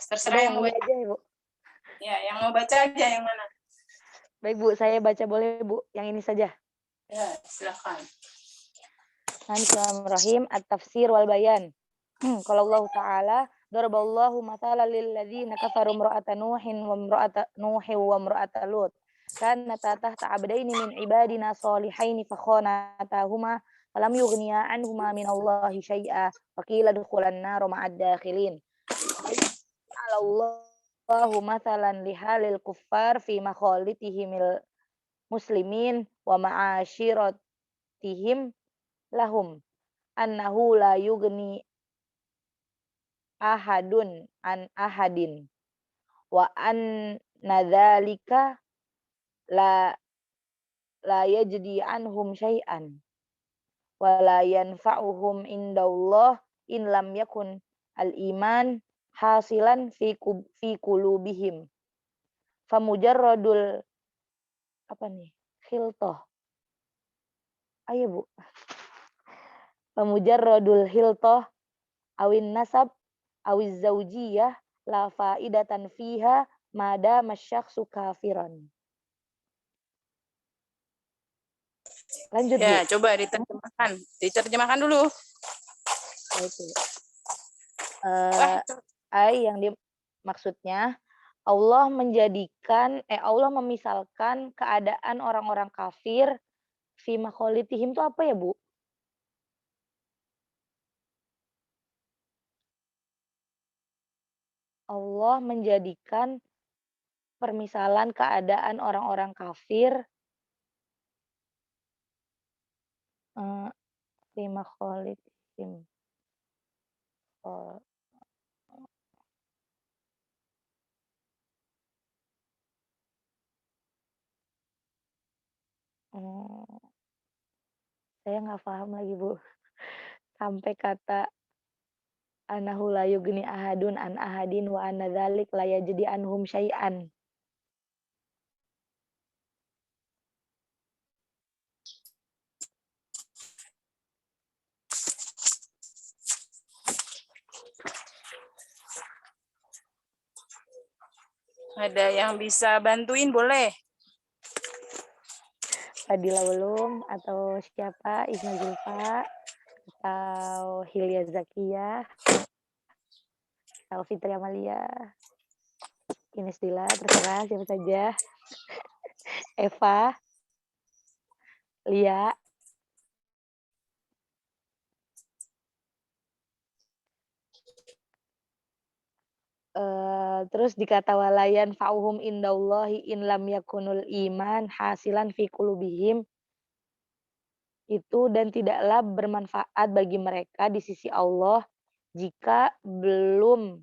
Terserah Ada yang yang mau ini baca. aja ya, Bu. Ya, yang mau baca aja yang mana? Baik, Bu, saya baca boleh, Bu. Yang ini saja. Ya, silakan. Bismillahirrahmanirrahim. At-tafsir wal bayan. Kalau Allah Ta'ala, daraballahu mathalan lil ladzina kafaru imra'ata Nuhin wa imra'ata Nuhin wa imra'ata Lut. Kanata tahta abdaini min ibadina shalihaini fakhanatahuma falam yughniya anhuma min Allahi syai'a wa qila dukhulan nar ma'ad dakhilin. Allahu mathalan lihalil kuffar fi makhalitihimil muslimin wa ma'asyiratihim lahum annahu la yughni ahadun an ahadin wa an nadzalika la yajdi anhum syai'an wa la yanfa'uhum indallah in lam yakun al iman hasilan fi qulubihim famujarradul apa nih khiltah ayo Bu famujarradul khiltah awin nasab awiz zaujiyah la faidatan fiha mada masyakhsu kafiran. Lanjut, Ya, Bu. coba diterjemahkan. Diterjemahkan dulu. Itu. Yang maksudnya Allah Allah memisalkan keadaan orang-orang kafir fi makhalitihim itu apa ya, Bu? Allah menjadikan permisalan keadaan orang-orang kafir, eee, fi makhalifihim, eee, oh, saya nggak paham lagi, Bu, sampai kata "Anahu la yughni ahadun an ahadin wa anna dzalik la yajdi anhum syai'an." Ada yang bisa bantuin boleh. Fadila Ulum atau siapa, Isma Zulfa atau Hilya Zakiyah atau Fitri Amalia, Ines Dila, terserah siapa saja. Eva, Lia. Terus dikata walayan fa'uhum indallahi in lam yakunul iman hasilan fi qulubihim, itu dan tidaklah bermanfaat bagi mereka di sisi Allah jika belum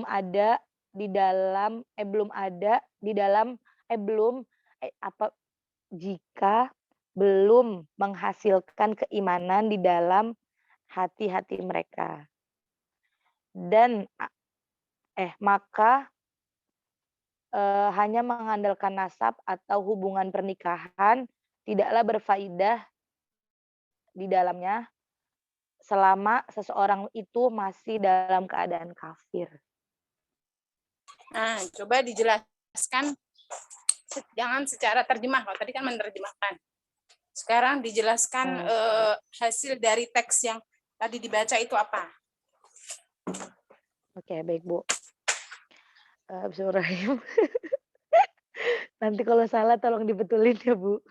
ada di dalam belum ada di dalam belum apa jika belum menghasilkan keimanan di dalam hati-hati mereka. Dan maka hanya mengandalkan nasab atau hubungan pernikahan tidaklah berfaedah di dalamnya selama seseorang itu masih dalam keadaan kafir. Nah, coba dijelaskan, jangan secara terjemah, kalau tadi kan menerjemahkan. Sekarang dijelaskan hasil dari teks yang tadi dibaca itu apa? Oke, baik Bu. Bismillahirrahmanirrahim. Nanti kalau salah tolong dibetulin ya Bu.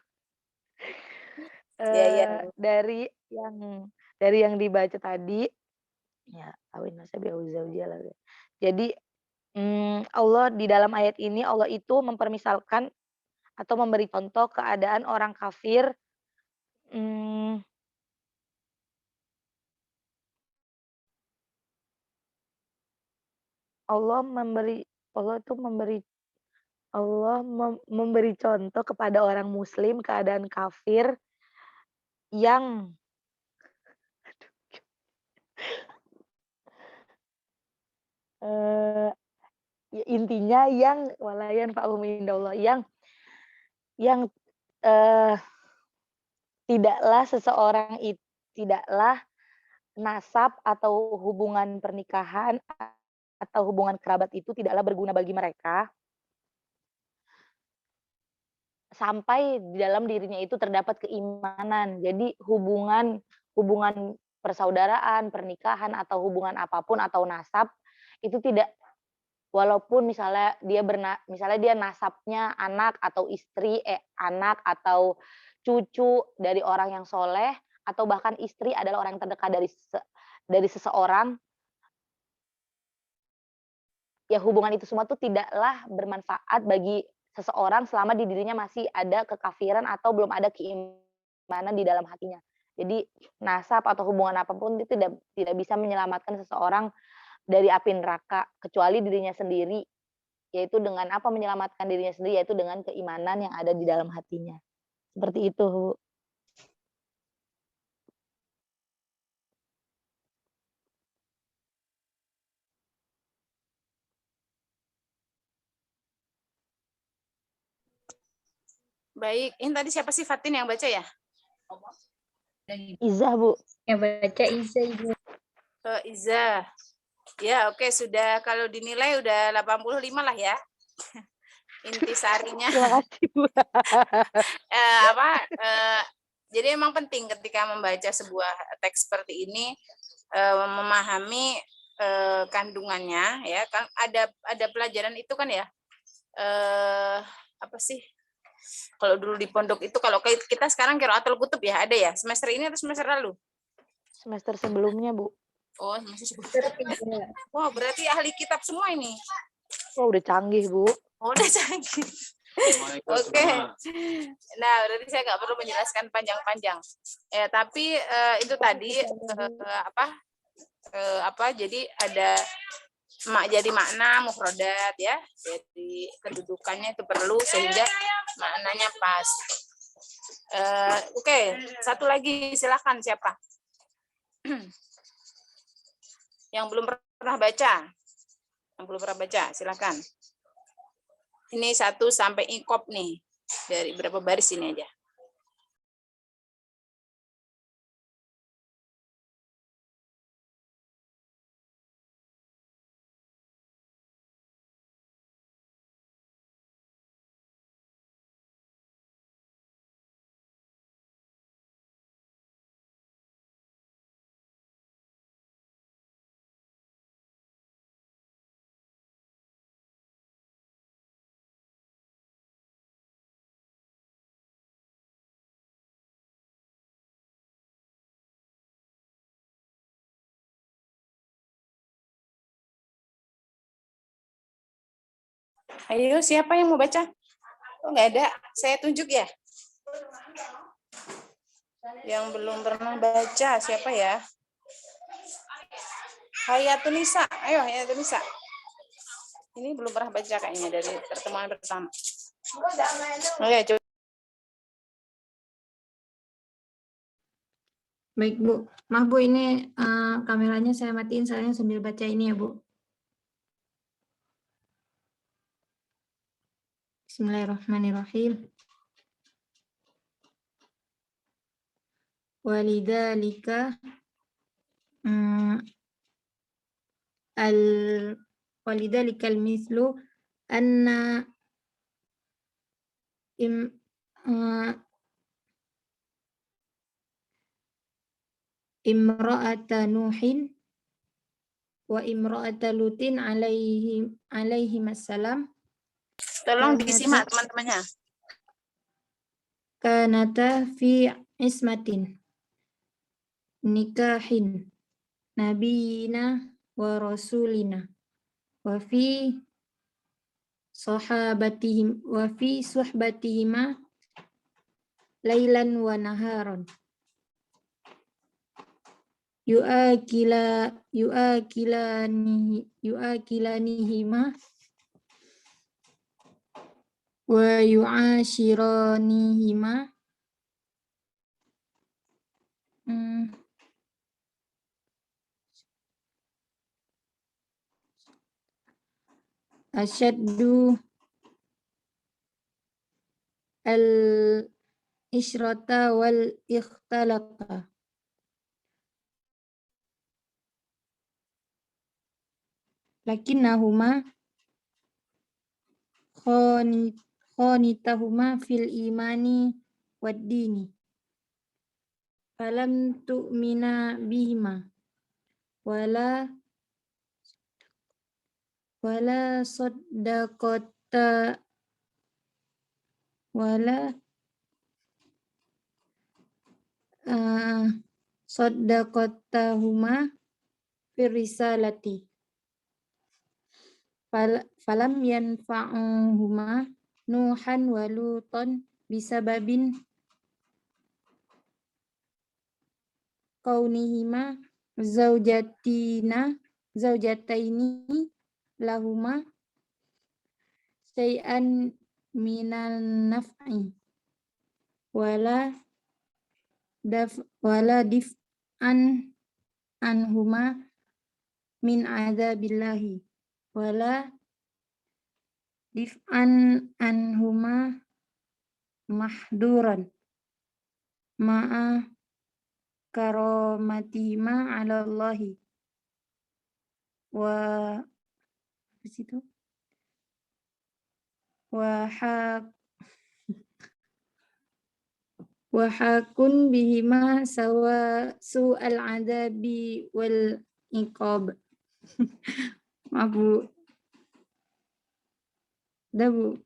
Ya. Dari yang dibaca tadi, ya awin nasabi auzaujilah. Jadi Allah di dalam ayat ini Allah itu mempermisalkan atau memberi contoh keadaan orang kafir. Allah memberi contoh kepada orang muslim keadaan kafir yang intinya yang walayan fa'hum indallah yang tidaklah nasab atau hubungan pernikahan atau hubungan kerabat itu tidaklah berguna bagi mereka sampai di dalam dirinya itu terdapat keimanan. Jadi hubungan persaudaraan, pernikahan atau hubungan apapun atau nasab itu tidak, walaupun misalnya dia nasabnya anak atau istri, anak atau cucu dari orang yang soleh, atau bahkan istri adalah orang yang terdekat dari seseorang, ya hubungan itu semua tuh tidaklah bermanfaat bagi seseorang selama di dirinya masih ada kekafiran atau belum ada keimanan di dalam hatinya. Jadi nasab atau hubungan apapun itu tidak bisa menyelamatkan seseorang dari api neraka kecuali dirinya sendiri, yaitu dengan apa menyelamatkan dirinya sendiri, yaitu dengan keimanan yang ada di dalam hatinya. Seperti itu, Bu. Baik, ini tadi siapa sih Fatin yang baca ya? Izah, Bu. Yang baca Iza, Ibu. Iza. Ya, oke, sudah kalau dinilai udah 85 lah ya. Intisarinya. Terima kasih, Bu. Jadi memang penting ketika membaca sebuah teks seperti ini memahami kandungannya ya kan, ada pelajaran itu kan ya, apa sih kalau dulu di pondok itu, kalau kita sekarang Qiraatul Kutub ya ada ya, semester ini atau semester lalu? Semester sebelumnya, Bu. Oh, masih sebut. Sepertiga. Oh, berarti ahli kitab semua ini. Oh, udah canggih, Bu. Oh, udah canggih. Oke. Nah, berarti saya nggak perlu menjelaskan panjang-panjang. Ya, tapi itu tadi jadi ada jadi makna mufradat ya. Jadi kedudukannya itu perlu sehingga maknanya pas. Oke, satu lagi silakan siapa? Yang belum pernah baca. Yang belum pernah baca, silakan. Ini 1 sampai iqab nih. Dari berapa baris ini aja. Ayo, siapa yang mau baca? Oh, nggak ada. Saya tunjuk ya. Yang belum pernah baca, siapa ya? Hayatun Nisa. Ayo, Hayatun Nisa. Ini belum pernah baca kayaknya dari pertemuan pertama. Oke, coba. Baik, Bu. Maaf, Bu, ini kameranya saya matiin, soalnya sambil baca ini ya, Bu. Bismillahirrahmanirrahim. Walidzalika walidzalikal mislu anna imra'ata Nuhin wa imra'ata Lutin alaihim assalam Tolong disimak teman-temannya. kanata fi ismatin nikahin nabiyina wa rasulina wa fi suhbatihima lailan wa naharon yu'akilanihima wa yu'ashiranihima asyaddu al-isyrata wal ikhtalata lakinnahuma khonitahuma fil imani wad dini falam tu'mina bihima wala saddaqata wala saddaqatahuma fir risalati falam yanfa'uhuma Nuhan wa Luton bisababin kaunihima zaujataini lahuma syai'an minan naf'i wala dif'an anhuma min adzabillahi wala dif'an anhuma mahduran ma'a karomatihima ala Allahi wa situ wa hakun bihima su'al adabi wal iqab. Maaf, Bu. Udah, Bu.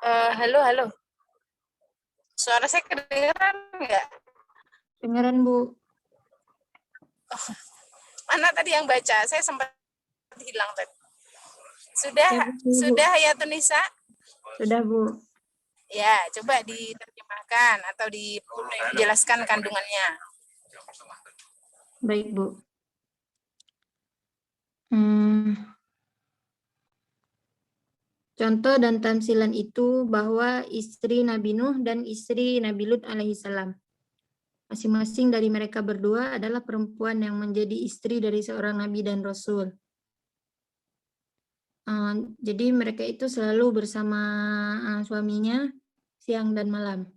Halo, halo. Suara saya kedengeran nggak? Dengeran, Bu. Mana tadi yang baca? Saya sempat hilang tadi. Sudah, Saya Bu. sudah ya Tunisa? Sudah, Bu. Ya, coba diterjemahkan atau dijelaskan kandungannya. Baik, Bu. Contoh dan tamsilan itu bahwa istri Nabi Nuh dan istri Nabi Lut alaihissalam. Masing-masing dari mereka berdua adalah perempuan yang menjadi istri dari seorang Nabi dan Rasul. Jadi mereka itu selalu bersama suaminya siang dan malam.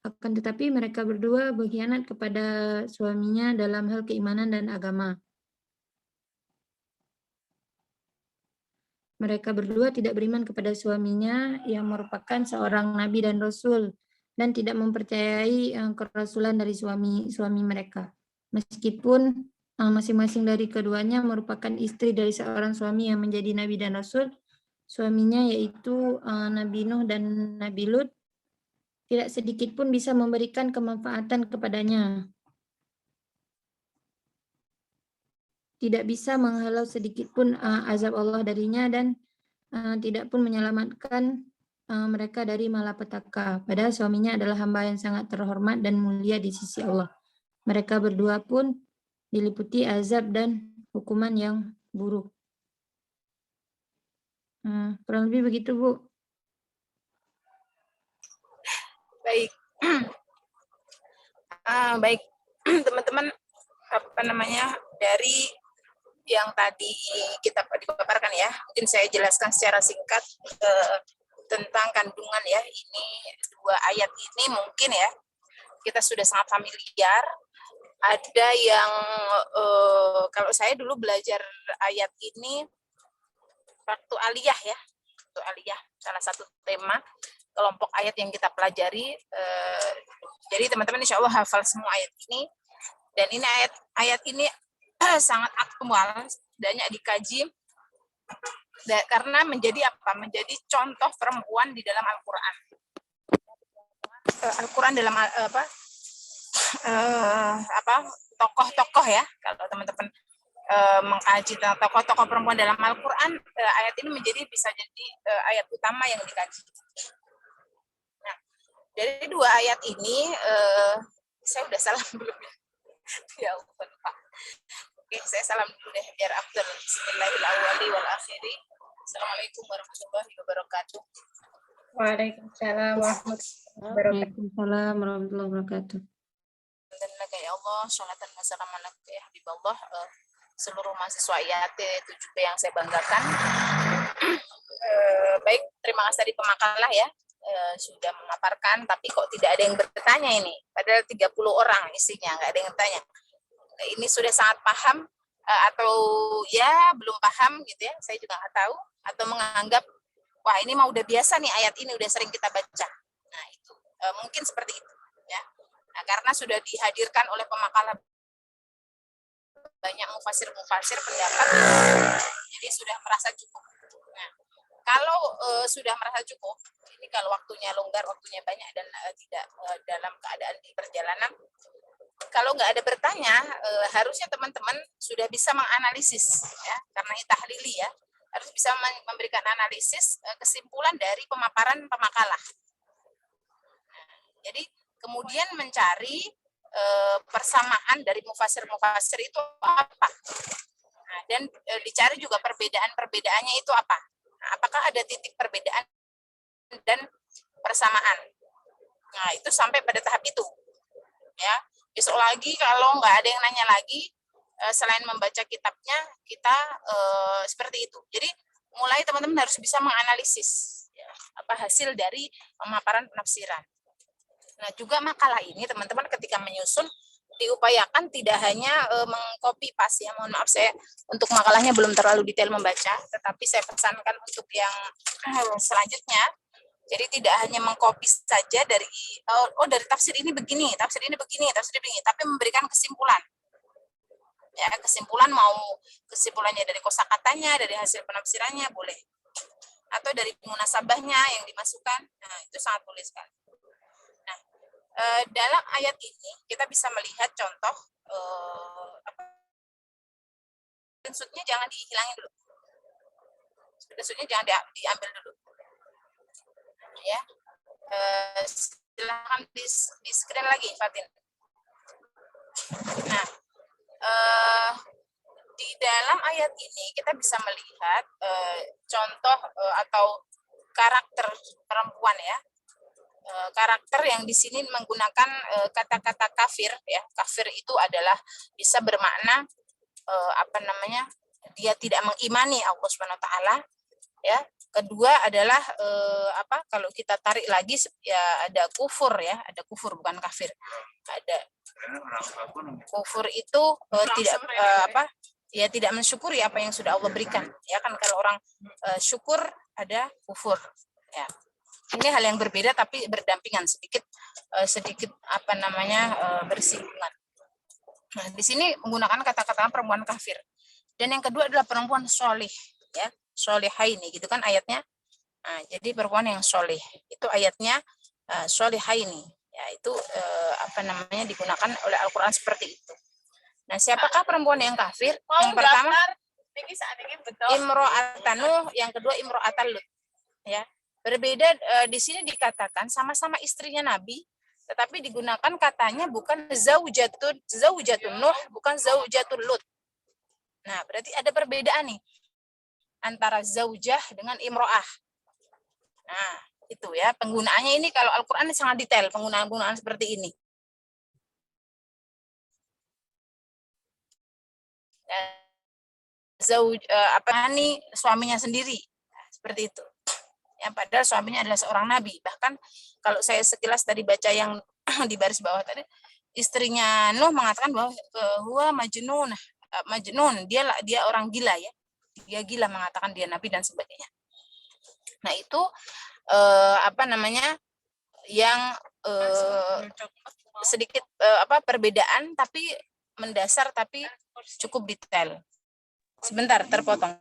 Akan tetapi mereka berdua berkhianat kepada suaminya dalam hal keimanan dan agama. Mereka berdua tidak beriman kepada suaminya yang merupakan seorang nabi dan rasul dan tidak mempercayai kerasulan dari suami mereka. Meskipun masing-masing dari keduanya merupakan istri dari seorang suami yang menjadi nabi dan rasul, suaminya yaitu Nabi Nuh dan Nabi Lut tidak sedikit pun bisa memberikan kemanfaatan kepadanya. Tidak bisa menghalau sedikit pun azab Allah darinya dan tidak pun menyelamatkan mereka dari malapetaka. Padahal suaminya adalah hamba yang sangat terhormat dan mulia di sisi Allah. Mereka berdua pun diliputi azab dan hukuman yang buruk. Kurang lebih begitu, Bu. Baik. Baik, teman-teman, apa namanya, dari yang tadi kita dipaparkan ya, mungkin saya jelaskan secara singkat tentang kandungan ya. Ini dua ayat ini mungkin ya kita sudah sangat familiar. Ada yang kalau saya dulu belajar ayat ini waktu aliyah ya, waktu aliyah salah satu tema kelompok ayat yang kita pelajari. Jadi teman-teman insya Allah hafal semua ayat ini, dan ini ayat ini sangat aktual, banyak dikaji karena menjadi apa? Menjadi contoh perempuan di dalam Al-Qur'an. Al-Qur'an dalam tokoh-tokoh ya. Kalau teman-teman mengkaji tentang tokoh-tokoh perempuan dalam Al-Qur'an, ayat ini bisa jadi ayat utama yang dikaji. Nah, dari dua ayat ini saya udah salam belum ya? Ya Allah, Pak. Oke, saya salam dulu deh biar afdal. Bismillahirrahmanirrahim. Assalamualaikum warahmatullahi wabarakatuh. Waalaikumsalam warahmatullahi wabarakatuh. Alhamdulillah ya Allah, sholatan wa salaman alaikum ya Habibullah. Seluruh mahasiswa IAT 7B yang saya banggakan. Baik, terima kasih dari pemakalah ya. Sudah memaparkan, tapi kok tidak ada yang bertanya ini. Padahal 30 orang isinya, nggak ada yang bertanya. Ini sudah sangat paham atau ya belum paham gitu ya, saya juga nggak tahu, atau menganggap wah ini mah udah biasa nih, ayat ini udah sering kita baca. Nah itu mungkin seperti itu ya. Nah, karena sudah dihadirkan oleh pemakalah banyak mufasir pendapat, jadi sudah merasa cukup. Nah, kalau sudah merasa cukup, ini kalau waktunya longgar, waktunya banyak dan tidak dalam keadaan di perjalanan, kalau nggak ada bertanya, harusnya teman-teman sudah bisa menganalisis ya, karena ini tahlili ya, harus bisa memberikan analisis kesimpulan dari pemaparan pemakalah. Jadi kemudian mencari persamaan dari mufasir itu apa, nah, dan dicari juga perbedaannya itu apa. Nah, apakah ada titik perbedaan dan persamaan. Nah itu sampai pada tahap itu ya. Besok lagi kalau nggak ada yang nanya lagi, selain membaca kitabnya, kita seperti itu. Jadi mulai teman-teman harus bisa menganalisis ya, apa hasil dari pemaparan penafsiran. Nah juga makalah ini teman-teman ketika menyusun diupayakan tidak hanya mengcopy paste ya, mohon maaf saya untuk makalahnya belum terlalu detail membaca, tetapi saya pesankan untuk yang selanjutnya. Jadi tidak hanya mengcopy saja dari dari tafsir ini begini, tafsir ini begini, tapi memberikan kesimpulan. Ya, kesimpulan mau kesimpulannya dari kosakatanya, dari hasil penafsirannya boleh. atau dari munasabahnya yang dimasukkan. Nah, itu sangat boleh sekali. Nah, dalam ayat ini kita bisa melihat contoh screenshotnya jangan dihilangin dulu. Screenshotnya jangan diambil dulu. Ya, silakan di screen lagi, Fatin. Nah, di dalam ayat ini kita bisa melihat contoh atau karakter perempuan ya. Karakter yang di sini menggunakan kata-kata kafir ya. Kafir itu adalah bisa bermakna dia tidak mengimani Allah Subhanahu wa taala ya. Kedua adalah kalau kita tarik lagi ya ada kufur ya, ada kufur bukan kafir. Ada kufur itu tidak mensyukuri apa yang sudah Allah berikan. Ya kan kalau orang syukur ada kufur ya. Ini hal yang berbeda tapi berdampingan sedikit bersinggungan. Nah, di sini menggunakan kata-kata perempuan kafir. Dan yang kedua adalah perempuan solih ya, solihaini gitu kan ayatnya. Nah, jadi perempuan yang solih itu ayatnya solihaini ya, itu digunakan oleh Al-Qur'an seperti itu. Nah, siapakah perempuan yang kafir? Yang pertama Imro'atan Nuh, yang kedua Imro'atan Lut ya. Berbeda di sini dikatakan sama-sama istrinya Nabi, tetapi digunakan katanya bukan zaujatun Nuh, bukan zaujatul Lut. Nah, berarti ada perbedaan nih antara zaujah dengan imro'ah. Nah, itu ya penggunaannya ini kalau Al-Qur'an sangat detail penggunaan seperti ini. Suaminya sendiri. Nah, seperti itu. Yang padahal suaminya adalah seorang nabi. Bahkan kalau saya sekilas tadi baca yang di baris bawah tadi, istrinya Nuh mengatakan bahwa huwa majnun, dia orang gila ya. Dia gila mengatakan dia nabi dan sebagainya. Nah, itu yang sedikit perbedaan tapi mendasar tapi cukup detail. Sebentar, terpotong.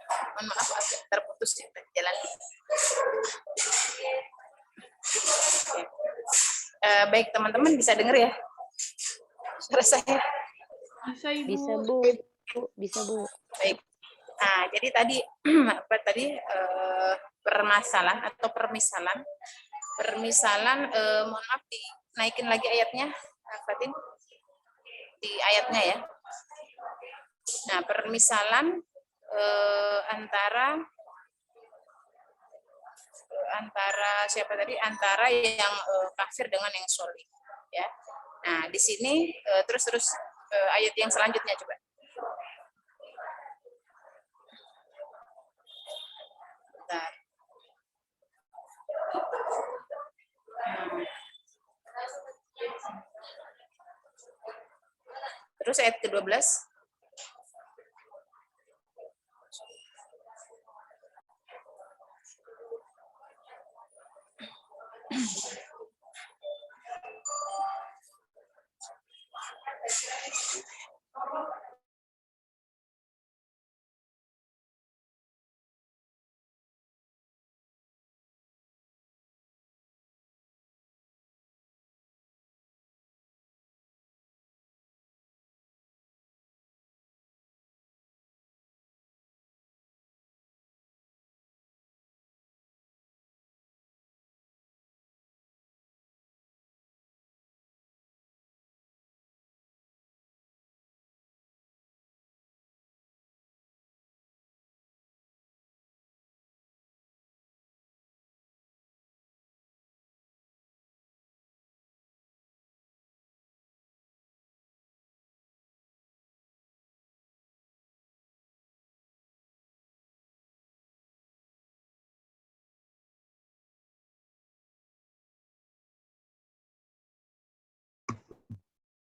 Mohon maaf agak terputus ya jalan. Baik teman-teman bisa dengar ya suara saya? Bisa, Ibu. Bisa, Bu. Bisa, Bu. Baik. Nah, jadi tadi apa tadi permasalahan atau permisalan. Mohon maaf dinaikin lagi ayatnya, Fatin. Di ayatnya ya. Nah, permisalan antara siapa tadi? Antara yang kafir dengan yang solih, ya. Nah, di sini terus ayat yang selanjutnya coba. Bentar. Terus ayat ke-12.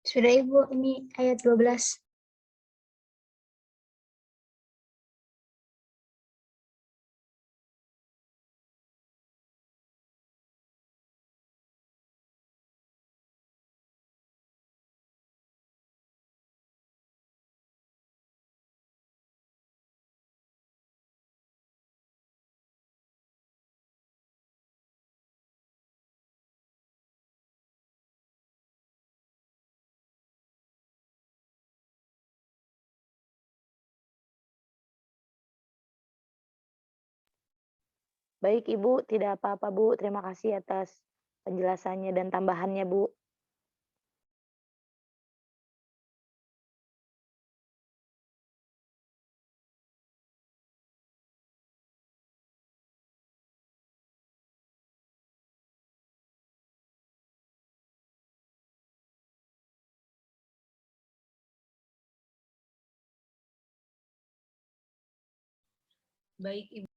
Sudah Ibu, ini ayat 12. Baik, Ibu. Tidak apa-apa, Bu. Terima kasih atas penjelasannya dan tambahannya, Bu. Baik, Ibu.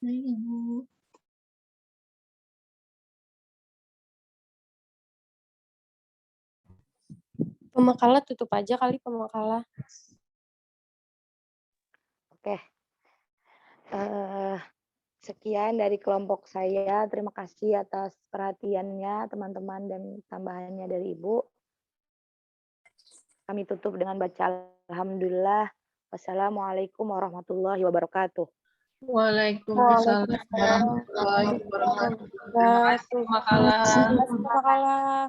Baik, Ibu. Pemakalah tutup aja kali pemakalah. Oke. Sekian dari kelompok saya. Terima kasih atas perhatiannya, teman-teman, dan tambahannya dari Ibu. Kami tutup dengan baca Alhamdulillah. Wassalamualaikum warahmatullahi wabarakatuh. Waalaikumsalam warahmatullahi wabarakatuh. Terima kasih, Makalah. Pemakalah.